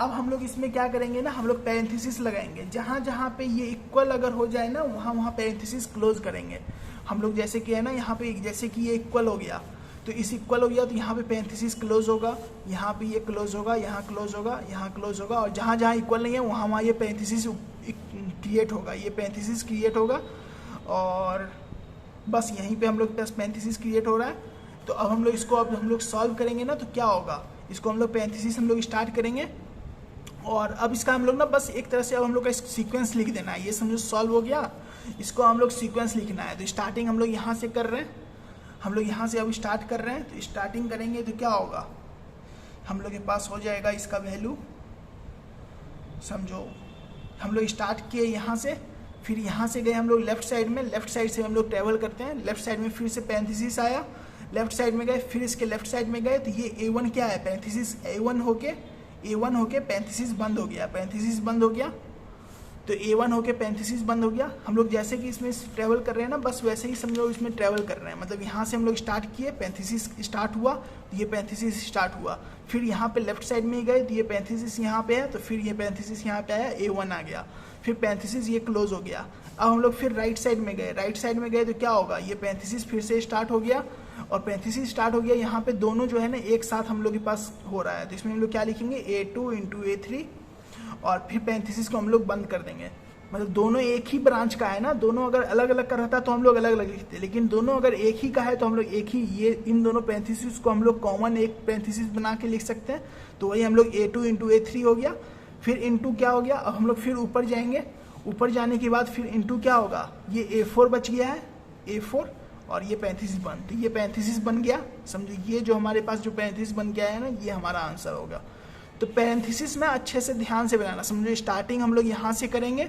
अब हम लोग इसमें क्या करेंगे ना, हम लोग पैरेंथेसिस लगाएंगे, जहाँ जहाँ पे ये इक्वल अगर हो जाए ना वहाँ पैरेंथेसिस क्लोज करेंगे हम लोग। जैसे कि है ना यहाँ पे, जैसे कि ये इक्वल हो गया, तो इस इक्वल हो गया, तो यहाँ पे पैरेंथेसिस क्लोज होगा, यहाँ पे ये क्लोज होगा, यहाँ क्लोज होगा, यहाँ क्लोज होगा, और जहाँ जहाँ इक्वल नहीं है वहाँ ये पैरेंथेसिस क्रिएट होगा, ये पैरेंथेसिस क्रिएट होगा, और बस यहीं पे हम लोग पास पैरेंथेसिस क्रिएट हो रहा है। तो अब हम लोग इसको सॉल्व करेंगे ना, तो क्या होगा, इसको हम लोग पैरेंथेसिस हम लोग स्टार्ट करेंगे और अब इसका हम लोग ना बस एक तरह से अब हम लोग का सीक्वेंस लिख देना है। ये समझो सॉल्व हो गया, इसको हम लोग सीक्वेंस लिखना है। तो स्टार्टिंग हम लोग यहाँ से कर रहे हैं, हम लोग यहाँ से अब स्टार्ट कर रहे हैं। तो स्टार्टिंग करेंगे तो क्या होगा, हम लोग के पास हो जाएगा इसका वैल्यू, समझो हम लोग स्टार्ट किए यहाँ से, फिर यहाँ से गए हम लोग लेफ्ट साइड में, लेफ्ट साइड से हम लोग ट्रेवल करते हैं, लेफ्ट साइड में फिर से पैरेंथेसिस आया, लेफ्ट साइड में गए, फिर इसके लेफ्ट साइड में गए, तो ये A1 क्या है, पैरेंथेसिस A1 होके पैरेंथेसिस बंद हो गया, पैरेंथेसिस बंद हो गया। तो A1 होके पैरेंथेसिस बंद हो गया। हम लोग जैसे कि इसमें ट्रेवल कर रहे हैं ना, बस वैसे ही समझो इसमें ट्रेवल कर रहे हैं। मतलब यहाँ से हम लोग स्टार्ट किए, पैरेंथेसिस स्टार्ट हुआ, तो ये पैरेंथेसिस स्टार्ट हुआ, फिर यहाँ पे लेफ्ट साइड में ही गए, तो ये पैरेंथेसिस यहाँ पे है, तो फिर ये पैरेंथेसिस यहाँ पे आया, A1 आ गया, फिर पैरेंथेसिस ये क्लोज हो गया। अब हम लोग फिर राइट साइड में गए, राइट साइड में गए तो क्या होगा, ये पैरेंथेसिस फिर से स्टार्ट हो गया, और पैरेंथेसिस स्टार्ट हो गया, यहाँ पे दोनों जो है ना एक साथ हम लोग के पास हो रहा है। तो इसमें हम लोग क्या लिखेंगे, A2 इंटू A3, और फिर पैरेंथेसिस को हम लोग बंद कर देंगे। मतलब दोनों एक ही ब्रांच का है ना, दोनों अगर अलग अलग का रहता तो हम लोग अलग अलग लिखते, लेकिन दोनों अगर एक ही का है तो हम लोग एक ही, ये इन दोनों पैरेंथेसिस को हम लोग कॉमन एक पैरेंथेसिस बना के लिख सकते हैं। तो वही हम लोग A2 इंटू A3 हो गया, फिर इंटू क्या हो गया, अब हम लोग फिर ऊपर जाएंगे, ऊपर जाने के बाद फिर इंटू क्या होगा, ये A4 बच गया है, A4, और ये पैरेंथेसिस बन, तो ये पैरेंथेसिस बन गया। समझो ये जो हमारे पास जो पैरेंथेसिस बन गया है ना, ये हमारा आंसर होगा। तो पैरेंथेसिस में अच्छे से ध्यान से बनाना, समझो स्टार्टिंग हम लोग यहाँ से करेंगे,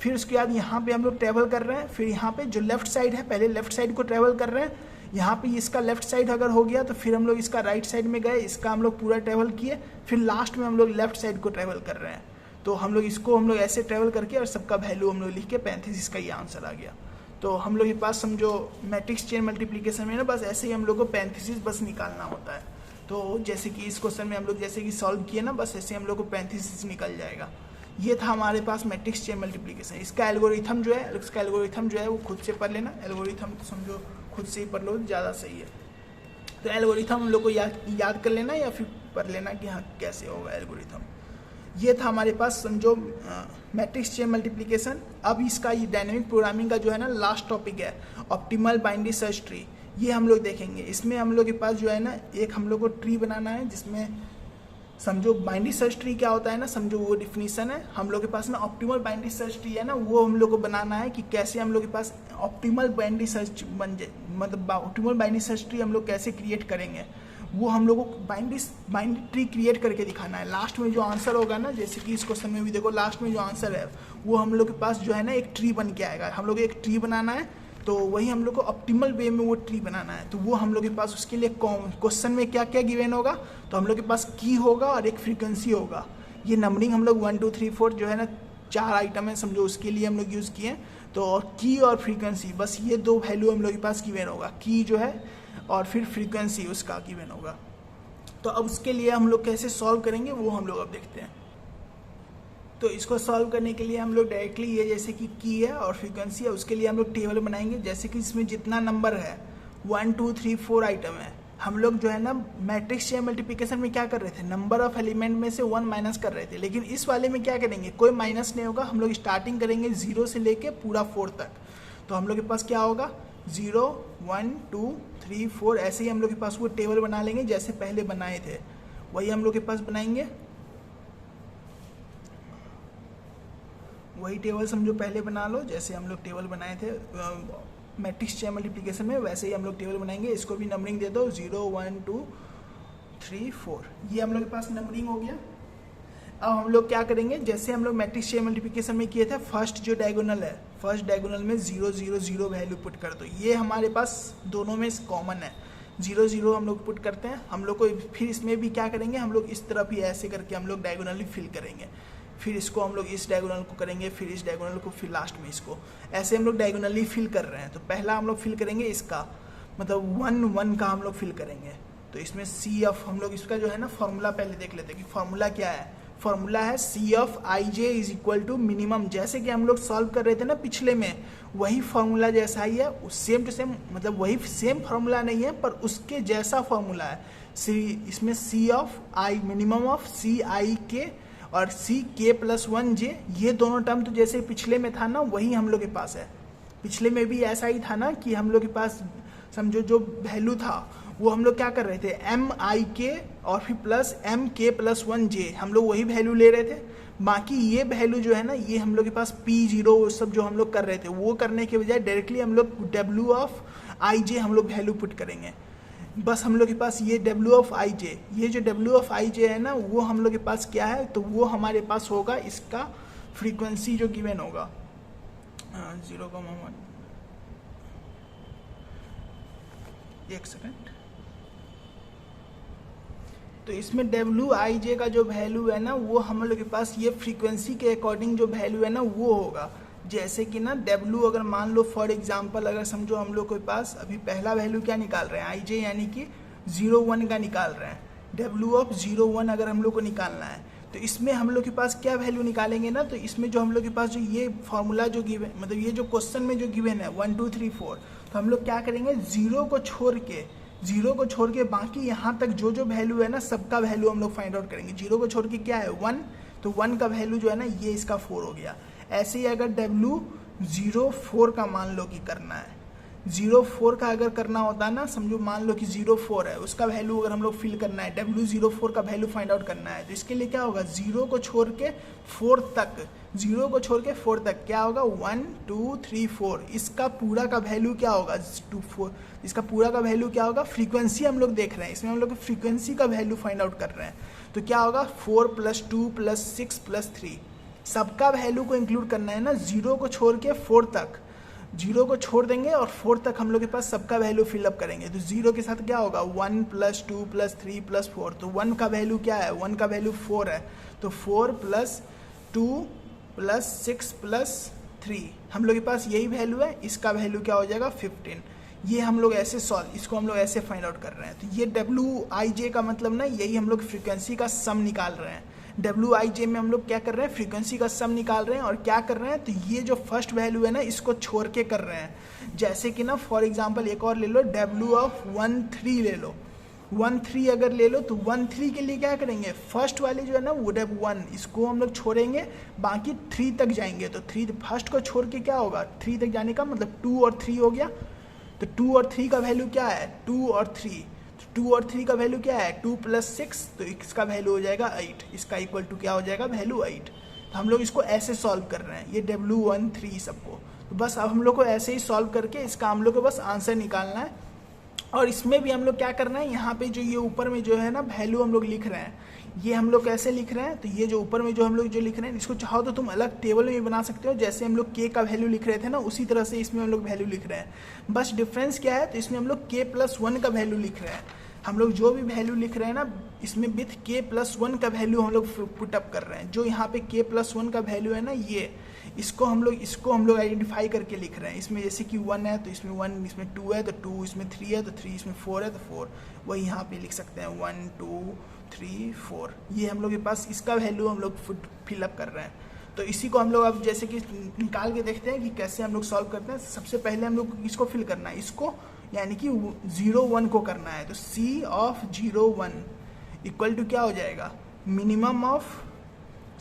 फिर उसके बाद यहाँ पे हम लोग ट्रेवल कर रहे हैं, फिर यहाँ पे जो लेफ्ट साइड है पहले लेफ्ट साइड को ट्रेवल कर रहे हैं, यहाँ पे इसका लेफ्ट साइड अगर हो गया तो फिर हम लोग इसका राइट साइड में गए, इसका हम लोग पूरा ट्रेवल किए, फिर लास्ट में हम लोग लेफ्ट साइड को ट्रेवल कर रहे हैं। तो हम लोग इसको हम लोग ऐसे ट्रेवल करके और सबका वैल्यू हम लोग लिख के पैरेंथेसिस का ये आंसर आ गया। तो हम लोग के पास समझो मैट्रिक्स चेन मल्टीप्लिकेशन में ना बस ऐसे ही हम लोग को पैरेंथेसिस बस निकालना होता है। तो जैसे कि इस क्वेश्चन में हम लोग जैसे कि सॉल्व किए ना, बस ऐसे हम लोग को पैरेंथेसिस निकल जाएगा। ये था हमारे पास मैट्रिक्स चेन मल्टीप्लिकेशन। इसका एल्गोरिथम जो है वो खुद से पढ़ लेना, एल्गोरिथम तो समझो खुद से ही पढ़ लो, ज़्यादा सही है। तो एल्गोरिथम हम लोग को याद कर लेना या फिर पढ़ लेना कि हाँ कैसे होगा एल्गोरिथम। ये था हमारे पास समझो मैट्रिक्स चेन मल्टीप्लिकेशन। अब इसका ये डायनेमिक प्रोग्रामिंग का जो है ना लास्ट टॉपिक है, ऑप्टिमल बाइनरी सर्च ट्री। ये हम लोग देखेंगे। इसमें हम लोग के पास जो है ना एक हम लोग को ट्री बनाना है, जिसमें समझो बाइनरी सर्च ट्री क्या होता है ना, समझो वो डिफिनीशन है। हम लोग के पास ना ऑप्टिमल बाइनरी सर्च ट्री है ना, वो हम लोग को बनाना है कि कैसे हम लोग के पास ऑप्टिमल बाइनरी सर्च बन जाए, मतलब ऑप्टिमल बाइनरी सर्च ट्री हम लोग कैसे क्रिएट करेंगे, वो हम लोगों को बाइनरी ट्री क्रिएट करके दिखाना है। लास्ट में जो आंसर होगा ना, जैसे कि इस क्वेश्चन में भी देखो लास्ट में जो आंसर है वो हम लोग के पास जो है ना एक ट्री बन के आएगा। हम लोग एक ट्री बनाना है, तो वही हम लोग को ऑप्टिमल वे में वो ट्री बनाना है। तो वो हम लोग के पास उसके लिए क्वेश्चन में क्या क्या गिवन होगा, तो हम लोग के पास की होगा और एक फ्रीक्वेंसी होगा। ये नंबरिंग हम लोग 1 2 3 4 जो है ना 4 आइटम है, समझो उसके लिए हम लोग यूज़ किए। तो की और फ्रीक्वेंसी, बस ये दो वैल्यू हम लोग के पास गिवन होगा, की जो है और फिर फ्रीक्वेंसी उसका गिवन होगा। तो अब उसके लिए हम लोग कैसे सॉल्व करेंगे वो हम लोग अब देखते हैं। तो इसको सॉल्व करने के लिए हम लोग डायरेक्टली ये जैसे कि की है और फ्रीक्वेंसी है, उसके लिए हम लोग टेबल बनाएंगे। जैसे कि इसमें जितना नंबर है 1 2 3 4 आइटम है, हम लोग जो है ना मैट्रिक्स चेन मल्टीप्लिकेशन में क्या कर रहे थे, नंबर ऑफ एलिमेंट में से 1 माइनस कर रहे थे। लेकिन इस वाले में क्या करेंगे, कोई माइनस नहीं होगा। हम लोग स्टार्टिंग करेंगे 0 से लेके पूरा 4 तक। तो हम लोग के पास क्या होगा 0 1 2 3 4, ऐसे ही हम लोग के पास वो टेबल बना लेंगे जैसे पहले बनाए थे, वही हम लोग के पास बनाएंगे। वही टेबल समझो पहले बना लो, जैसे हम लोग टेबल बनाए थे मैट्रिक्स चेन मल्टीप्लिकेशन में, वैसे ही हम लोग टेबल बनाएंगे। इसको भी नंबरिंग दे दो 0 1 2 3 4, ये हम लोग के पास नंबरिंग हो गया। अब हम लोग क्या करेंगे, जैसे हम लोग मैट्रिक्स चेन मल्टीप्लिकेशन में किए थे, फर्स्ट जो डायगोनल है, फर्स्ट डायगोनल में 0 0 0 वैल्यू पुट कर दो। ये हमारे पास दोनों में कॉमन है, 0 0 हम लोग पुट करते हैं। हम लोग को फिर इसमें भी क्या करेंगे, हम लोग इस तरफ ही ऐसे करके हम लोग डायगोनली फिल करेंगे। फिर इसको हम लोग इस डायगोनल को करेंगे, फिर इस डायगोनल को, फिर लास्ट में इसको, ऐसे हम लोग डायगोनली फिल कर रहे हैं। तो पहला हम लोग फिल करेंगे इसका, मतलब 1 1 का हम लोग फिल करेंगे। तो इसमें सी ऑफ, हम लोग इसका जो है ना फॉर्मूला पहले देख लेते हैं कि फॉर्मूला क्या है। फॉर्मूला है C of I J is equal to minimum, जैसे कि हम लोग सॉल्व कर रहे थे ना पिछले में, वही फॉर्मूला जैसा ही है, सेम टू सेम, मतलब वही सेम फॉर्मूला नहीं है पर उसके जैसा फॉर्मूला है। सी, इसमें सी ऑफ आई, मिनिमम ऑफ सी आई के और सी के प्लस 1 जे, ये दोनों टर्म तो जैसे पिछले में था ना वही हम लोग के पास है। पिछले में भी ऐसा ही था ना कि हम लोग के पास समझो जो वैल्यू था वो हम लोग क्या कर रहे थे, एम आई के और फिर प्लस एम के प्लस 1 जे, हम लोग वही वैल्यू ले रहे थे। बाकी ये वैल्यू जो है ना, ये हम लोग के पास P0 सब जो हम लोग कर रहे थे, वो करने के बजाय डायरेक्टली हम लोग W ऑफ आई जे हम लोग वैल्यू पुट करेंगे। बस हम लोग के पास ये W ऑफ आई जे, ये जो W ऑफ आई जे है ना, वो हम लोग के पास क्या है, तो वो हमारे पास होगा इसका फ्रीक्वेंसी जो गिवन होगा 0,1। एक सेकेंड, तो इसमें Wij का जो वैल्यू है ना, वो हम लोग के पास ये फ्रीक्वेंसी के अकॉर्डिंग जो वैल्यू है ना, वो होगा। जैसे कि ना W अगर मान लो फॉर एग्जांपल, अगर समझो हम लोग के पास अभी पहला वैल्यू क्या निकाल रहे हैं, Ij यानी कि 0,1 का निकाल रहे हैं। W ऑफ 0,1 अगर हम लोग को निकालना है, तो इसमें हम लोग के पास क्या वैल्यू निकालेंगे ना, तो इसमें जो हम लोग के पास जो ये फॉर्मूला जो गिवन, मतलब ये जो क्वेश्चन में जो गिवन है 1 2 3 4, तो हम लोग क्या करेंगे, जीरो को छोड़ के बाकी यहाँ तक जो जो वैल्यू है ना, सबका वैल्यू हम लोग फाइंड आउट करेंगे। जीरो को छोड़ के क्या है 1, तो 1 का वैल्यू जो है ना, ये इसका 4 हो गया। ऐसे ही अगर W04 का मान लो कि करना है, 04 का अगर करना होता है ना, समझो मान लो कि 04 है, उसका वैल्यू अगर हम लोग फिल करना है, W04 का वैल्यू फाइंड आउट करना है, तो इसके लिए क्या होगा, 0 को छोड़ के 4 तक क्या होगा, 1 2 3 4, इसका पूरा का वैल्यू क्या होगा 2 4, इसका पूरा का वैल्यू क्या होगा, फ्रीक्वेंसी हम लोग देख रहे हैं, इसमें हम लोग फ्रीक्वेंसी का वैल्यू फाइंड आउट कर रहे हैं। तो क्या होगा 4 + 2 + 6 + 3, सबका वैल्यू को इंक्लूड करना है ना, 0 को छोड़ के 4 तक, 0 को छोड़ देंगे और 4 तक हम लोग के पास सबका वैल्यू फिलअप करेंगे। तो 0 के साथ क्या होगा 1 + 2 + 3 + 4, तो 1 का वैल्यू क्या है, 1 का वैल्यू 4 है, तो 4 + 2 + 6 + 3 हम लोग के पास यही वैल्यू है, इसका वैल्यू क्या हो जाएगा 15। ये हम लोग ऐसे इसको हम लोग ऐसे फाइंड आउट कर रहे हैं। तो ये Wij का मतलब ना, यही हम लोग फ्रीक्वेंसी का सम निकाल रहे हैं। Wij में हम लोग क्या कर रहे हैं, फ्रीक्वेंसी का सम निकाल रहे हैं। और क्या कर रहे हैं, तो ये जो फर्स्ट वैल्यू है ना, इसको छोड़ के कर रहे हैं। जैसे कि ना फॉर एग्जांपल एक और ले लो, W ऑफ 13 ले लो, 13 अगर ले लो, तो 13 के लिए क्या करेंगे, फर्स्ट वाली जो है ना वो W1, इसको हम लोग छोड़ेंगे, बाकी 3 तक जाएंगे। तो 3 फर्स्ट को छोड़ के क्या होगा, 3 तक जाने का मतलब 2 और 3 हो गया। तो 2 और 3 का वैल्यू क्या है, 2 और 3, 2 और 3 का वैल्यू क्या है 2 + 6, तो इसका वैल्यू हो जाएगा 8, इसका इक्वल टू क्या हो जाएगा, वैल्यू 8। तो हम लोग इसको ऐसे सॉल्व कर रहे हैं, ये W13 सबको। तो बस अब हम लोग को ऐसे ही सॉल्व करके इसका हम लोग को बस आंसर निकालना है। और इसमें भी हम लोग क्या करना है, यहाँ पे जो ये ऊपर में जो है ना वैल्यू हम लोग लिख रहे हैं, ये हम लोग कैसे लिख रहे हैं, तो ये जो ऊपर में जो हम लोग जो लिख रहे हैं, इसको चाहो तो तुम अलग टेबल में भी बना सकते हो। जैसे हम लोग k का वैल्यू लिख रहे थे ना, उसी तरह से इसमें हम लोग वैल्यू लिख रहे हैं। बस डिफरेंस क्या है, तो इसमें हम लोग k + 1 का वैल्यू लिख रहे हैं। हम लोग जो भी वैल्यू लिख रहे हैं ना, इसमें विथ k + 1 का वैल्यू हम लोग पुटअप कर रहे हैं। जो यहाँ पे k + 1 का वैल्यू है ना, ये इसको हम लोग आइडेंटिफाई करके लिख रहे हैं। इसमें जैसे कि 1 है तो इसमें 1, इसमें 2 है तो 2, इसमें 3 है तो 3, इसमें 4 है तो 4, वही यहाँ पे लिख सकते हैं 1 2 3 4। ये हम लोग के पास इसका वैल्यू हम लोग फिलअप कर रहे हैं। तो इसी को हम लोग अब जैसे कि निकाल के देखते हैं कि कैसे हम लोग सॉल्व करते हैं। सबसे पहले हम लोग इसको फिल करना है, इसको यानी कि 0 1 को करना है। तो C ऑफ 0 1 इक्वल टू क्या हो जाएगा, minimum of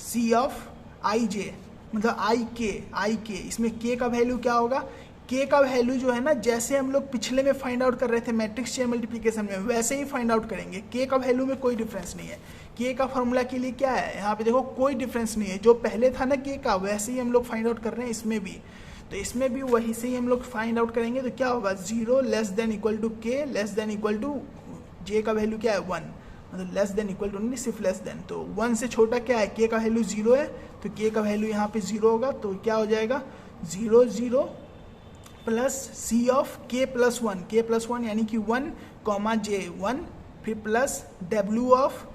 C of Ij, मतलब I k। इसमें k का वैल्यू क्या होगा, k का वैल्यू जो है ना, जैसे हम लोग पिछले में फाइंड आउट कर रहे थे मैट्रिक्स चेन मल्टीप्लिकेशन में, वैसे ही फाइंड आउट करेंगे। k का वैल्यू में कोई डिफरेंस नहीं है। k का फॉर्मूला के लिए क्या है, यहाँ पे देखो कोई डिफरेंस नहीं है, जो पहले था ना k का, वैसे ही हम लोग फाइंड आउट कर रहे हैं इसमें भी। तो इसमें भी वही से ही हम लोग फाइंड आउट करेंगे। तो क्या होगा, 0 ≤ k ≤ j का वैल्यू क्या है 1, मतलब लेस देन इक्वल टू नहीं, सिर्फ लेस देन। तो 1 से छोटा क्या है, k का वैल्यू 0 है, तो k का वैल्यू यहाँ पे 0 होगा। तो क्या हो जाएगा 0 0 plus C of k + 1, k + 1 यानी कि 1, j 1, फिर प्लस W ऑफ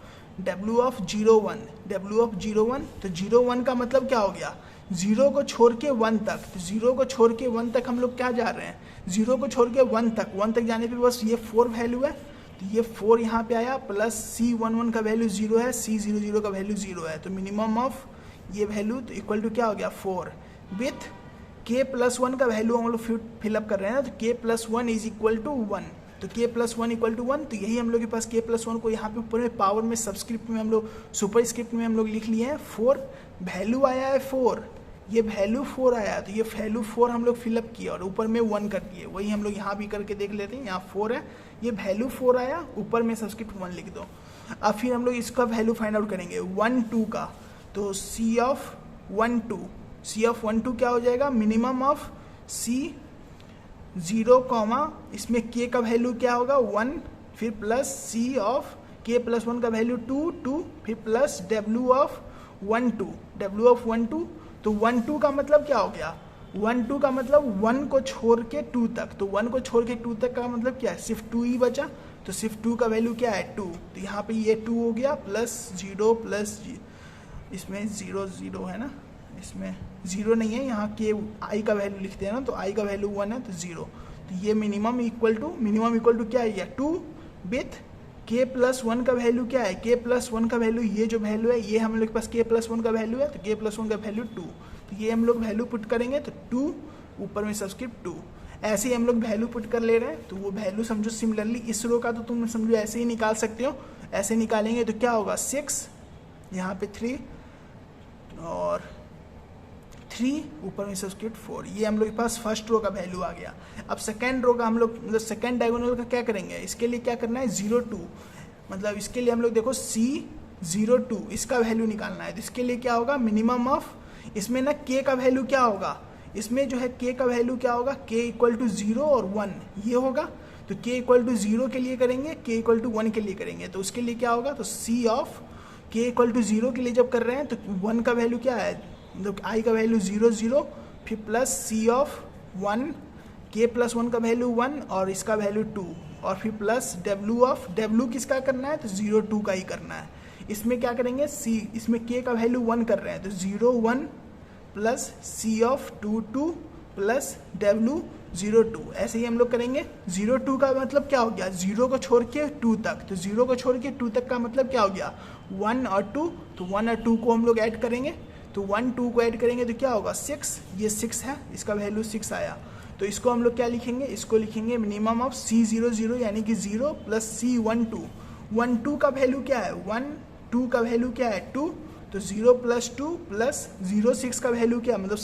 0 1, तो 0 1 का मतलब क्या हो गया, 0 को छोड़ के 1 तक। तो 0 को छोड़ के 1 तक हम लोग क्या जा रहे हैं, 0 को छोड़ के 1 तक जाने पे बस ये 4 वैल्यू है, तो ये 4 यहाँ पे आया, प्लस C11 का वैल्यू 0 है, C00 का वैल्यू 0 है। तो मिनिमम ऑफ ये वैल्यू तो इक्वल टू क्या हो गया 4, विथ k + 1 का वैल्यू हम लोग फिलअप कर रहे हैं ना, तो k + 1 = 1, तो k + 1 = 1। तो यही हम लोग के पास k + 1 को यहाँ पे ऊपर में पावर में सबस्क्रिप्ट में हम लोग सुपर स्क्रिप्ट में हम लोग लिख लिए हैं 4, वैल्यू आया है 4, ये वैल्यू 4 आया, तो ये वैल्यू 4 हम लोग फिलअप किए और ऊपर में 1 कर दिए। वही हम लोग यहाँ भी करके देख लेते हैं, यहाँ 4 है, ये वैल्यू 4 आया, ऊपर में सब्सक्रिप्ट 1 लिख दो। अब फिर हम लोग इसका वैल्यू फाइंड आउट करेंगे 1 2 का, तो C ऑफ 1 2, C ऑफ 1 2 क्या हो जाएगा, मिनिमम ऑफ C 0 कॉमा इसमें K का वैल्यू क्या होगा 1, फिर plus C of K plus 1 का वैल्यू 2 2, फिर plus W of 1 2, W of 1 2, तो 1 2 का मतलब क्या हो गया, 1 2 का मतलब 1 को छोड़ के 2 तक, तो 1 को छोड़ के 2 तक का मतलब क्या है, सिर्फ 2 ही बचा, तो सिर्फ 2 का वैल्यू क्या है 2, तो यहाँ पे ये 2 हो गया, प्लस 0 प्लस इसमें 0 0 है ना, इसमें 0 नहीं है, यहाँ के I का वैल्यू लिखते हैं ना, तो I का वैल्यू 1 है, तो 0, तो ये मिनिमम इक्वल टू क्या है, 2 विथ K प्लस 1 का वैल्यू क्या है, K प्लस 1 का वैल्यू, ये जो वैल्यू है ये हम लोग के पास K प्लस 1 का वैल्यू है, तो K प्लस 1 का वैल्यू 2, तो ये हम लोग वैल्यू पुट करेंगे, तो 2 ऊपर में सब्सक्रिप्ट 2, ऐसे ही हम लोग वैल्यू पुट कर ले रहे हैं, तो वो वैल्यू समझो सिमिलरली इस रो का तो तुम समझो ऐसे ही निकाल सकते हो, ऐसे निकालेंगे तो क्या होगा 6, यहाँ पे 3 और 3 ऊपर में सब्सक्रिप्ट 4, ये हम लोग के पास फर्स्ट रो का वैल्यू आ गया। अब सेकेंड रो का हम लोग मतलब सेकेंड डायगोनल का क्या करेंगे, इसके लिए क्या करना है 0 2, मतलब इसके लिए हम लोग देखो C 0 2 इसका वैल्यू निकालना है, तो इसके लिए क्या होगा मिनिमम ऑफ, इसमें ना K का वैल्यू क्या होगा, इसमें जो है K का वैल्यू क्या होगा, K इक्वल टू 0 और 1 ये होगा, तो K इक्वल टू 0 के लिए करेंगे, K इक्वल टू 1 के लिए करेंगे, तो उसके लिए क्या होगा, तो C of K equal to 0 के लिए जब कर रहे हैं तो 1 का वैल्यू क्या है, मतलब I का वैल्यू 0 0, फिर plus C of 1, K plus 1 का वैल्यू 1 और इसका वैल्यू 2, और फिर प्लस W ऑफ, W किसका करना है, तो 0 2 का ही करना है, इसमें क्या करेंगे C, इसमें K का वैल्यू 1 कर रहे हैं, तो 0 1 plus C of 2 2 plus W 0 2, ऐसे ही हम लोग करेंगे। 0 2 का मतलब क्या हो गया, 0 को छोड़ के 2 तक, तो 0 को छोड़ के 2 तक का मतलब क्या हो गया 1 और 2, तो 1 और 2 को हम लोग ऐड करेंगे, तो 1 2 को ऐड करेंगे तो क्या होगा 6, ये 6 है, इसका वैल्यू 6 आया, तो इसको हम लोग क्या लिखेंगे, इसको लिखेंगे मिनिमम ऑफ C 0 0 यानी कि 0 प्लस C 1 2, 1 2 का वैल्यू क्या है 1, 2 का वैल्यू क्या है 2, तो 0 प्लस 2 प्लस 0 6 का वैल्यू क्या, मतलब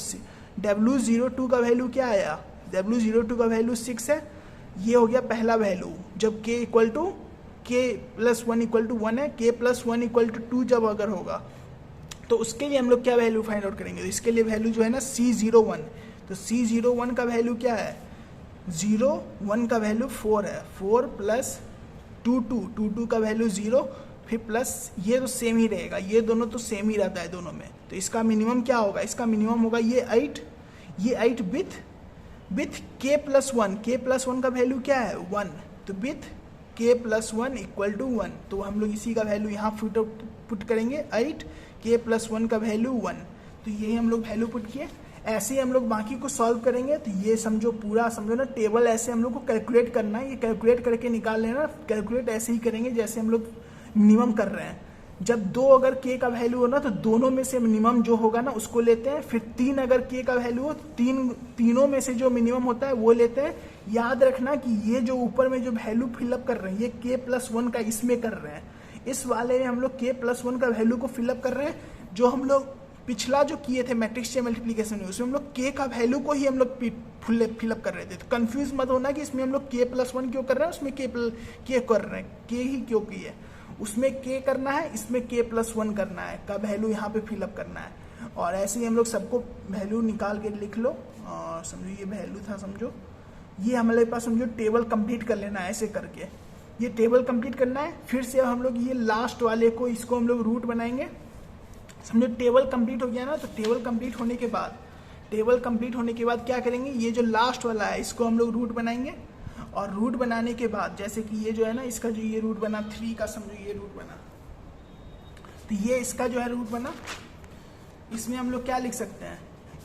W 0 2 का वैल्यू क्या आया, W 0 2 का वैल्यू 6 है, ये हो गया पहला वैल्यू, जब K equal to K plus 1 equal to 1 है, K प्लस 1 इक्वल टू 2 जब अगर होगा तो उसके लिए हम लोग क्या वैल्यू फाइंड आउट करेंगे, तो इसके लिए वैल्यू जो है ना C 0 1, तो C 0 1 का वैल्यू क्या है 0 1 का वैल्यू 4 है, 4 प्लस 2 2 2 2 का वैल्यू 0, फिर प्लस ये तो सेम ही रहेगा, ये दोनों तो सेम ही रहता है दोनों में, तो इसका मिनिमम क्या होगा, इसका मिनिमम होगा ये 8 with K plus 1, K plus 1 का वैल्यू क्या है 1, तो with K plus 1 equal to 1, तो हम लोग इसी का वैल्यू यहाँ पुट करेंगे 8 K प्लस 1 का वैल्यू 1, तो यही हम लोग वैल्यू पुट किए। ऐसे ही हम लोग बाकी को सॉल्व करेंगे, तो ये समझो पूरा समझो ना टेबल ऐसे हम लोग को कैलकुलेट करना है, ये कैलकुलेट करके निकाल लेना, कैलकुलेट ऐसे ही करेंगे जैसे हम लोग मिनिमम कर रहे हैं। जब 2 अगर K का वैल्यू हो ना तो दोनों में से मिनिमम जो होगा ना उसको लेते हैं, फिर 3 अगर K का वैल्यू हो तीनों में से जो मिनिमम होता है वो लेते हैं। याद रखना कि ये जो ऊपर में जो वैल्यू फिलअप कर रहे हैं ये K प्लस 1 का इसमें कर रहे हैं, इस वाले में हम लोग K प्लस 1 का वैल्यू को फिलअप कर रहे हैं। जो हम लोग पिछला जो किए थे मैट्रिक्स से मल्टीप्लीकेशन में उसमें हम लोग K का वैल्यू को ही हम लोग फिलअप कर रहे थे, तो कंफ्यूज मत होना कि इसमें हम लोग K प्लस 1 क्यों कर रहे हैं, उसमें K कर रहे हैं, K ही क्यों की है, उसमें K करना है, इसमें K प्लस 1 करना है का वैल्यू यहाँ पे फिलअप करना है। और ऐसे ही हम लोग सबको वैल्यू निकाल के लिख लो, और समझो ये वैल्यू था, समझो ये हमारे पास समझो टेबल कंप्लीट कर लेना है, ऐसे करके ये टेबल कंप्लीट करना है। फिर से हम लोग ये लास्ट वाले को इसको हम लोग रूट बनाएंगे। समझो टेबल कंप्लीट हो गया ना, तो टेबल कंप्लीट होने के बाद क्या करेंगे, ये जो लास्ट वाला है इसको हम लोग रूट बनाएंगे। और रूट बनाने के बाद जैसे कि ये जो है ना इसका जो ये रूट बना 3 का, समझो ये रूट बना, तो ये इसका जो है रूट बना, इसमें हम लोग क्या लिख सकते हैं,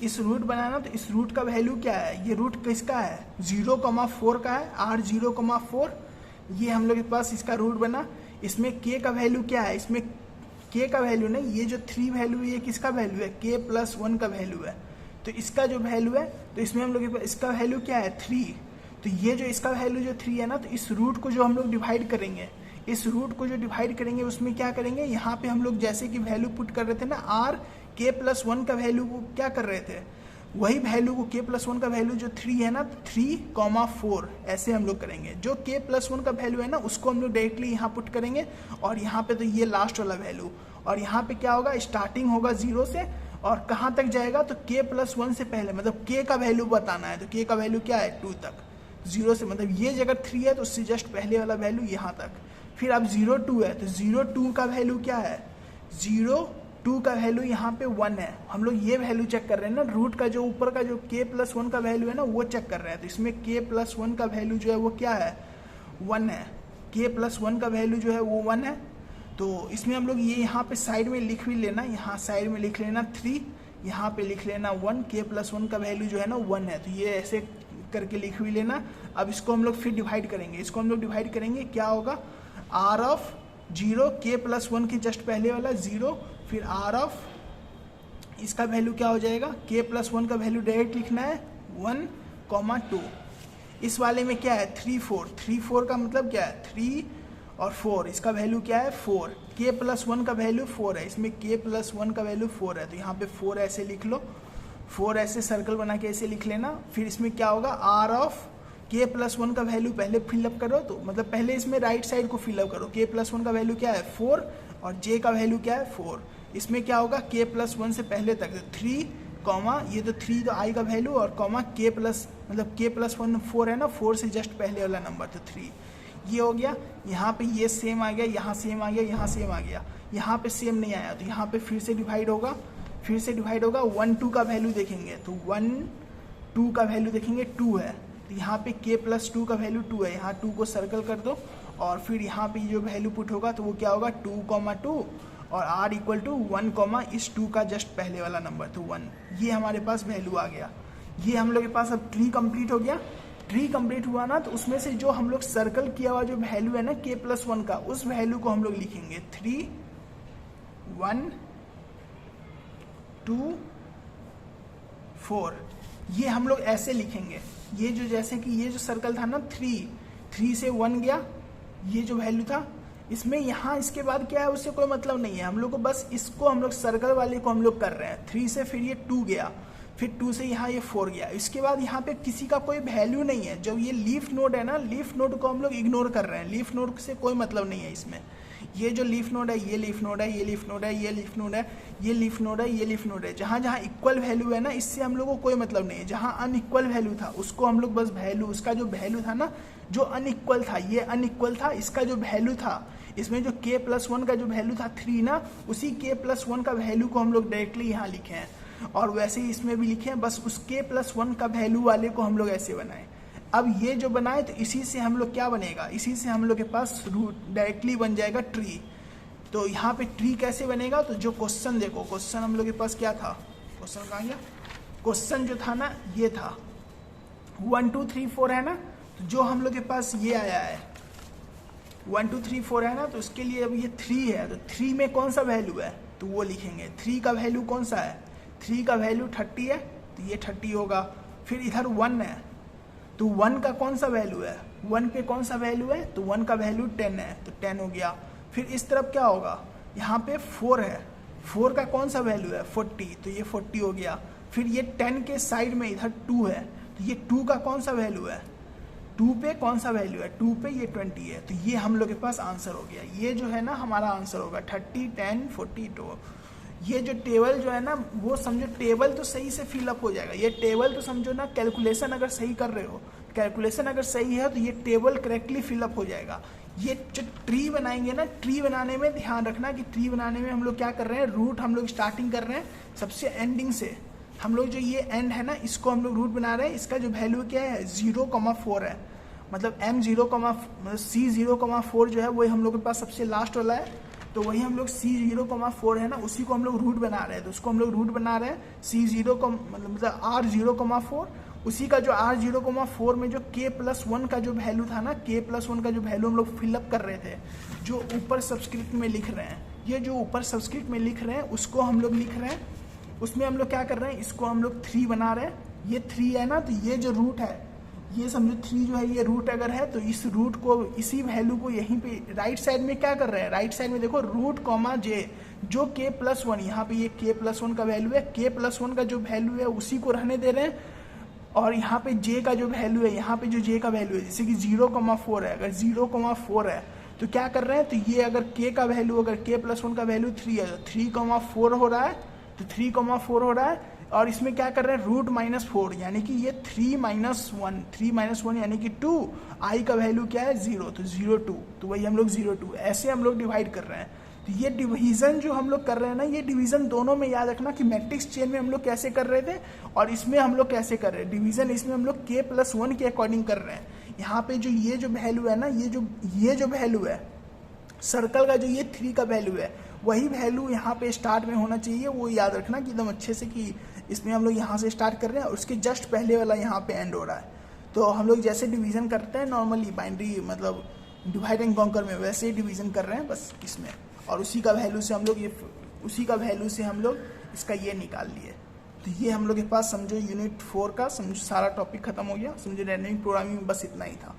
इस रूट बनाना, तो इस रूट का वैल्यू क्या है, ये रूट किसका है 0,4 का है, R 0,4, ये हम लोग के पास इसका रूट बना। इसमें K का वैल्यू क्या है, इसमें K का वैल्यू नहीं, ये जो 3 वैल्यू है ये किसका वैल्यू है, K प्लस 1 का वैल्यू है, तो इसका जो वैल्यू है तो इसमें हम लोग इसका वैल्यू क्या है 3, तो ये जो इसका वैल्यू जो 3 है ना, तो इस रूट को जो हम लोग डिवाइड करेंगे, इस रूट को जो डिवाइड करेंगे उसमें क्या करेंगे, यहाँ पे हम लोग जैसे कि वैल्यू पुट कर रहे थे ना R k प्लस 1 का वैल्यू को क्या कर रहे थे, वही वैल्यू को k प्लस 1 का वैल्यू जो 3 है ना, 3,4 ऐसे हम लोग करेंगे। जो k प्लस 1 का वैल्यू है ना उसको हम लोग डायरेक्टली यहाँ पुट करेंगे, और यहाँ पे तो ये लास्ट वाला वैल्यू, और यहाँ पे क्या होगा, स्टार्टिंग होगा 0 से और कहाँ तक जाएगा, तो k प्लस 1 से पहले, मतलब k का वैल्यू बताना है, तो k का वैल्यू क्या है 2 तक, 0 से मतलब ये जगह 3 है तो उससे जस्ट पहले वाला वैल्यू यहाँ तक। फिर अब 0,2 है तो 0,2 का वैल्यू क्या है, 0,2 का वैल्यू यहाँ पे 1 है। हम लोग ये वैल्यू चेक कर रहे हैं ना, रूट का जो ऊपर का जो k प्लस 1 का वैल्यू है ना वो चेक कर रहे हैं, तो इसमें k प्लस 1 का वैल्यू जो है वो क्या है, 1 है। k प्लस 1 का वैल्यू जो है वो 1 है, तो इसमें हम लोग ये यहाँ पे साइड में लिख भी लेना, यहाँ साइड में लिख लेना 3, यहाँ पे लिख लेना 1, k प्लस 1 का वैल्यू जो है ना 1 है, तो ये ऐसे करके लिख भी लेना। अब इसको हम लोग फिर डिवाइड करेंगे, इसको हम लोग डिवाइड करेंगे, क्या होगा, r ऑफ 0 k प्लस 1 के जस्ट पहले वाला 0, फिर r ऑफ इसका वैल्यू क्या हो जाएगा, k प्लस 1 का वैल्यू डायरेक्ट लिखना है 1,2। इस वाले में क्या है 3, 4, 3, 4 का मतलब क्या है 3 और 4, इसका वैल्यू क्या है 4, k प्लस 1 का वैल्यू 4 है, इसमें k प्लस 1 का वैल्यू 4 है, तो यहाँ पे 4 ऐसे लिख लो, 4 ऐसे सर्कल बना के ऐसे लिख लेना। फिर इसमें क्या होगा, r ऑफ k प्लस 1 का वैल्यू पहले फिलअप करो, तो मतलब पहले इसमें राइट साइड को फिलअप करो, k प्लस 1 का वैल्यू क्या है 4 और j का वैल्यू क्या है 4। इसमें क्या होगा, k प्लस 1 से पहले तक 3, ये तो 3 तो i का वैल्यू, और कॉमा k प्लस मतलब k प्लस 1 4 है ना, 4 से जस्ट पहले वाला नंबर तो 3, ये हो गया। यहाँ पे ये सेम आ गया, यहाँ सेम आ गया, यहाँ सेम आ गया, यहाँ पे सेम नहीं आया तो यहाँ पे फिर से डिवाइड होगा, 1, 2 का वैल्यू देखेंगे तो 1, 2 का वैल्यू देखेंगे 2 है, तो यहाँ पे k प्लस 2 का वैल्यू 2 है, यहाँ 2 को सर्कल कर दो, और फिर यहाँ पे जो वैल्यू पुट होगा तो वो क्या होगा 2,2 और r इक्वल टू 1, इस 2 का जस्ट पहले वाला नंबर तो 1, ये हमारे पास वैल्यू आ गया। ये हम लोग के पास अब ट्री कंप्लीट हो गया। ट्री कंप्लीट हुआ ना, तो उसमें से जो हम लोग सर्कल किया हुआ जो वैल्यू है ना k प्लस 1 का, उस वैल्यू को हम लोग लिखेंगे 3, 1, 2, 4, ये हम लोग ऐसे लिखेंगे। ये जो जैसे कि ये जो सर्कल था ना 3 से 1 गया, ये जो वैल्यू था, इसमें यहाँ इसके बाद क्या है उससे कोई मतलब नहीं है, हम लोग को बस इसको हम लोग सर्कल वाले को हम लोग कर रहे हैं। 3 से फिर ये 2 गया, फिर 2 से यहाँ ये 4 गया, इसके बाद यहाँ पे किसी का कोई वैल्यू नहीं है। जब ये लीफ नोड है ना, लीफ नोड को हम लोग इग्नोर कर रहे हैं, लीफ नोड से कोई मतलब नहीं है इसमें। ये जो लीफ नोड है, ये लीफ नोड है, ये लीफ नोड है, ये लीफ नोड है, ये लीफ नोड है, ये लीफ नोड है, जहाँ जहाँ इक्वल वैल्यू है ना, इससे हम लोग को कोई मतलब नहीं है। जहाँ अनइक्वल वैल्यू था उसको हम लोग बस वैल्यू, उसका जो वैल्यू था ना, जो अनइक्वल था, ये अनइक्वल था, इसका जो वैल्यू था, इसमें जो k प्लस 1 का जो वैल्यू था 3 ना, उसी k प्लस 1 का वैल्यू को हम लोग डायरेक्टली यहाँ लिखे हैं, और वैसे ही इसमें भी लिखे हैं, बस उस k प्लस 1 का वैल्यू वाले को हम लोग ऐसे बनाए। अब ये जो बनाए तो इसी से हम लोग क्या बनेगा, इसी से हम लोग के पास रूट डायरेक्टली बन जाएगा ट्री। तो यहाँ पे ट्री कैसे बनेगा, तो जो क्वेश्चन देखो, क्वेश्चन हम लोग के पास क्या था, क्वेश्चन कहाँ गया, क्वेश्चन जो था ना ये था 1, 2, 3, 4 है ना, तो जो हम लोग के पास ये आया है 1, 2, 3, 4 है ना, तो उसके लिए अब ये 3 है, तो 3 में कौन सा वैल्यू है, तो वो लिखेंगे। 3 का वैल्यू कौन सा है, 3 का वैल्यू 30 है, तो ये 30 होगा। फिर इधर 1 है, तो 1 का कौन सा वैल्यू है, 1 पे कौन सा वैल्यू है, तो 1 का वैल्यू 10 है, तो 10 हो गया। फिर इस तरफ क्या होगा, यहाँ पे 4 है, 4 का कौन सा वैल्यू है 40, तो ये 40 हो गया। फिर ये 10 के साइड में इधर 2 है, तो ये 2 का कौन सा वैल्यू है, 2 पे कौन सा वैल्यू है, 2 पे ये 20 है, तो ये हम लोग के पास आंसर हो गया। ये जो है ना हमारा आंसर होगा 30, 10, 40, 2। ये जो टेबल जो है ना, वो समझो टेबल तो सही से फिलअप हो जाएगा। ये टेबल तो समझो ना, कैलकुलेशन अगर सही कर रहे हो, कैलकुलेशन अगर सही है तो ये टेबल करेक्टली फिलअप हो जाएगा। ये जो ट्री बनाएंगे ना, ट्री बनाने में ध्यान रखना कि ट्री बनाने में हम लोग क्या कर रहे हैं, रूट हम लोग स्टार्टिंग कर रहे हैं सबसे एंडिंग से। हम लोग जो ये एंड है ना, इसको हम लोग रूट बना रहे हैं। इसका जो वैल्यू क्या है 0,4 है, मतलब मतलब C0,4 जो है वही हम लोग के पास सबसे लास्ट वाला है, तो वही हम लोग C0,4 है ना, उसी को हम लोग रूट बना रहे हैं। तो उसको हम लोग रूट बना रहे हैं C0 को मतलब R0,4, उसी का जो R0,4 में जो k प्लस 1 का जो वैल्यू था ना, k प्लस 1 का जो वैल्यू हम लोग फिलअप कर रहे थे, जो ऊपर सब्सक्रिप्ट में लिख रहे हैं, ये जो ऊपर सब्सक्रिप्ट में लिख रहे हैं उसको हम लोग लिख रहे हैं। उसमें हम लोग क्या कर रहे हैं, इसको हम लोग 3 बना रहे हैं। ये 3 है ना, तो ये जो रूट है, ये समझो 3 जो है ये रूट अगर है तो इस रूट को, इसी वैल्यू को यहीं पे राइट साइड में क्या कर रहे हैं, राइट साइड में देखो रूट कॉमा जे, जो k+1, यहाँ पे ये k+1 का वैल्यू है, k+1 का जो वैल्यू है उसी को रहने दे रहे हैं, और यहाँ पे j का जो वैल्यू है, यहाँ पे जो j का वैल्यू है जैसे कि 0,4 है, अगर 0,4 है तो क्या कर रहे हैं, तो ये अगर k का वैल्यू, अगर k+1 का वैल्यू 3 है तो 3,4 हो रहा है, तो 3,4 हो रहा है, और इसमें क्या कर रहे हैं रूट -4, यानी कि ये 3 - 1 यानी कि 2, i का वैल्यू क्या है 0, तो 0,2, तो वही हम लोग 0,2 ऐसे हम लोग डिवाइड कर रहे हैं। तो ये डिवीजन जो हम लोग कर रहे हैं ना, ये डिवीजन दोनों में याद रखना कि मैट्रिक्स चेन में हम लोग कैसे कर रहे थे और इसमें हम लोग कैसे कर रहे हैं डिवीजन, इसमें हम लोग k+1 के अकॉर्डिंग कर रहे हैं। यहाँ पे जो ये जो वैल्यू है ना, ये जो वैल्यू है सर्कल का, जो ये 3 का वैल्यू है, वही वैल्यू यहाँ पे स्टार्ट में होना चाहिए, वो याद रखना कि एकदम अच्छे से, कि इसमें हम लोग यहाँ से स्टार्ट कर रहे हैं और उसके जस्ट पहले वाला यहाँ पे एंड हो रहा है। तो हम लोग जैसे डिवीजन करते हैं नॉर्मली बाइनरी मतलब डिवाइड एंड कॉन्कर में, वैसे ही डिवीजन कर रहे हैं बस इसमें, और उसी का वैल्यू से हम लोग इसका ये निकाल लिए। तो ये हम लोग के पास समझो यूनिट 4 का समझो सारा टॉपिक खत्म हो गया, समझो डायनेमिक प्रोग्रामिंग बस इतना ही था।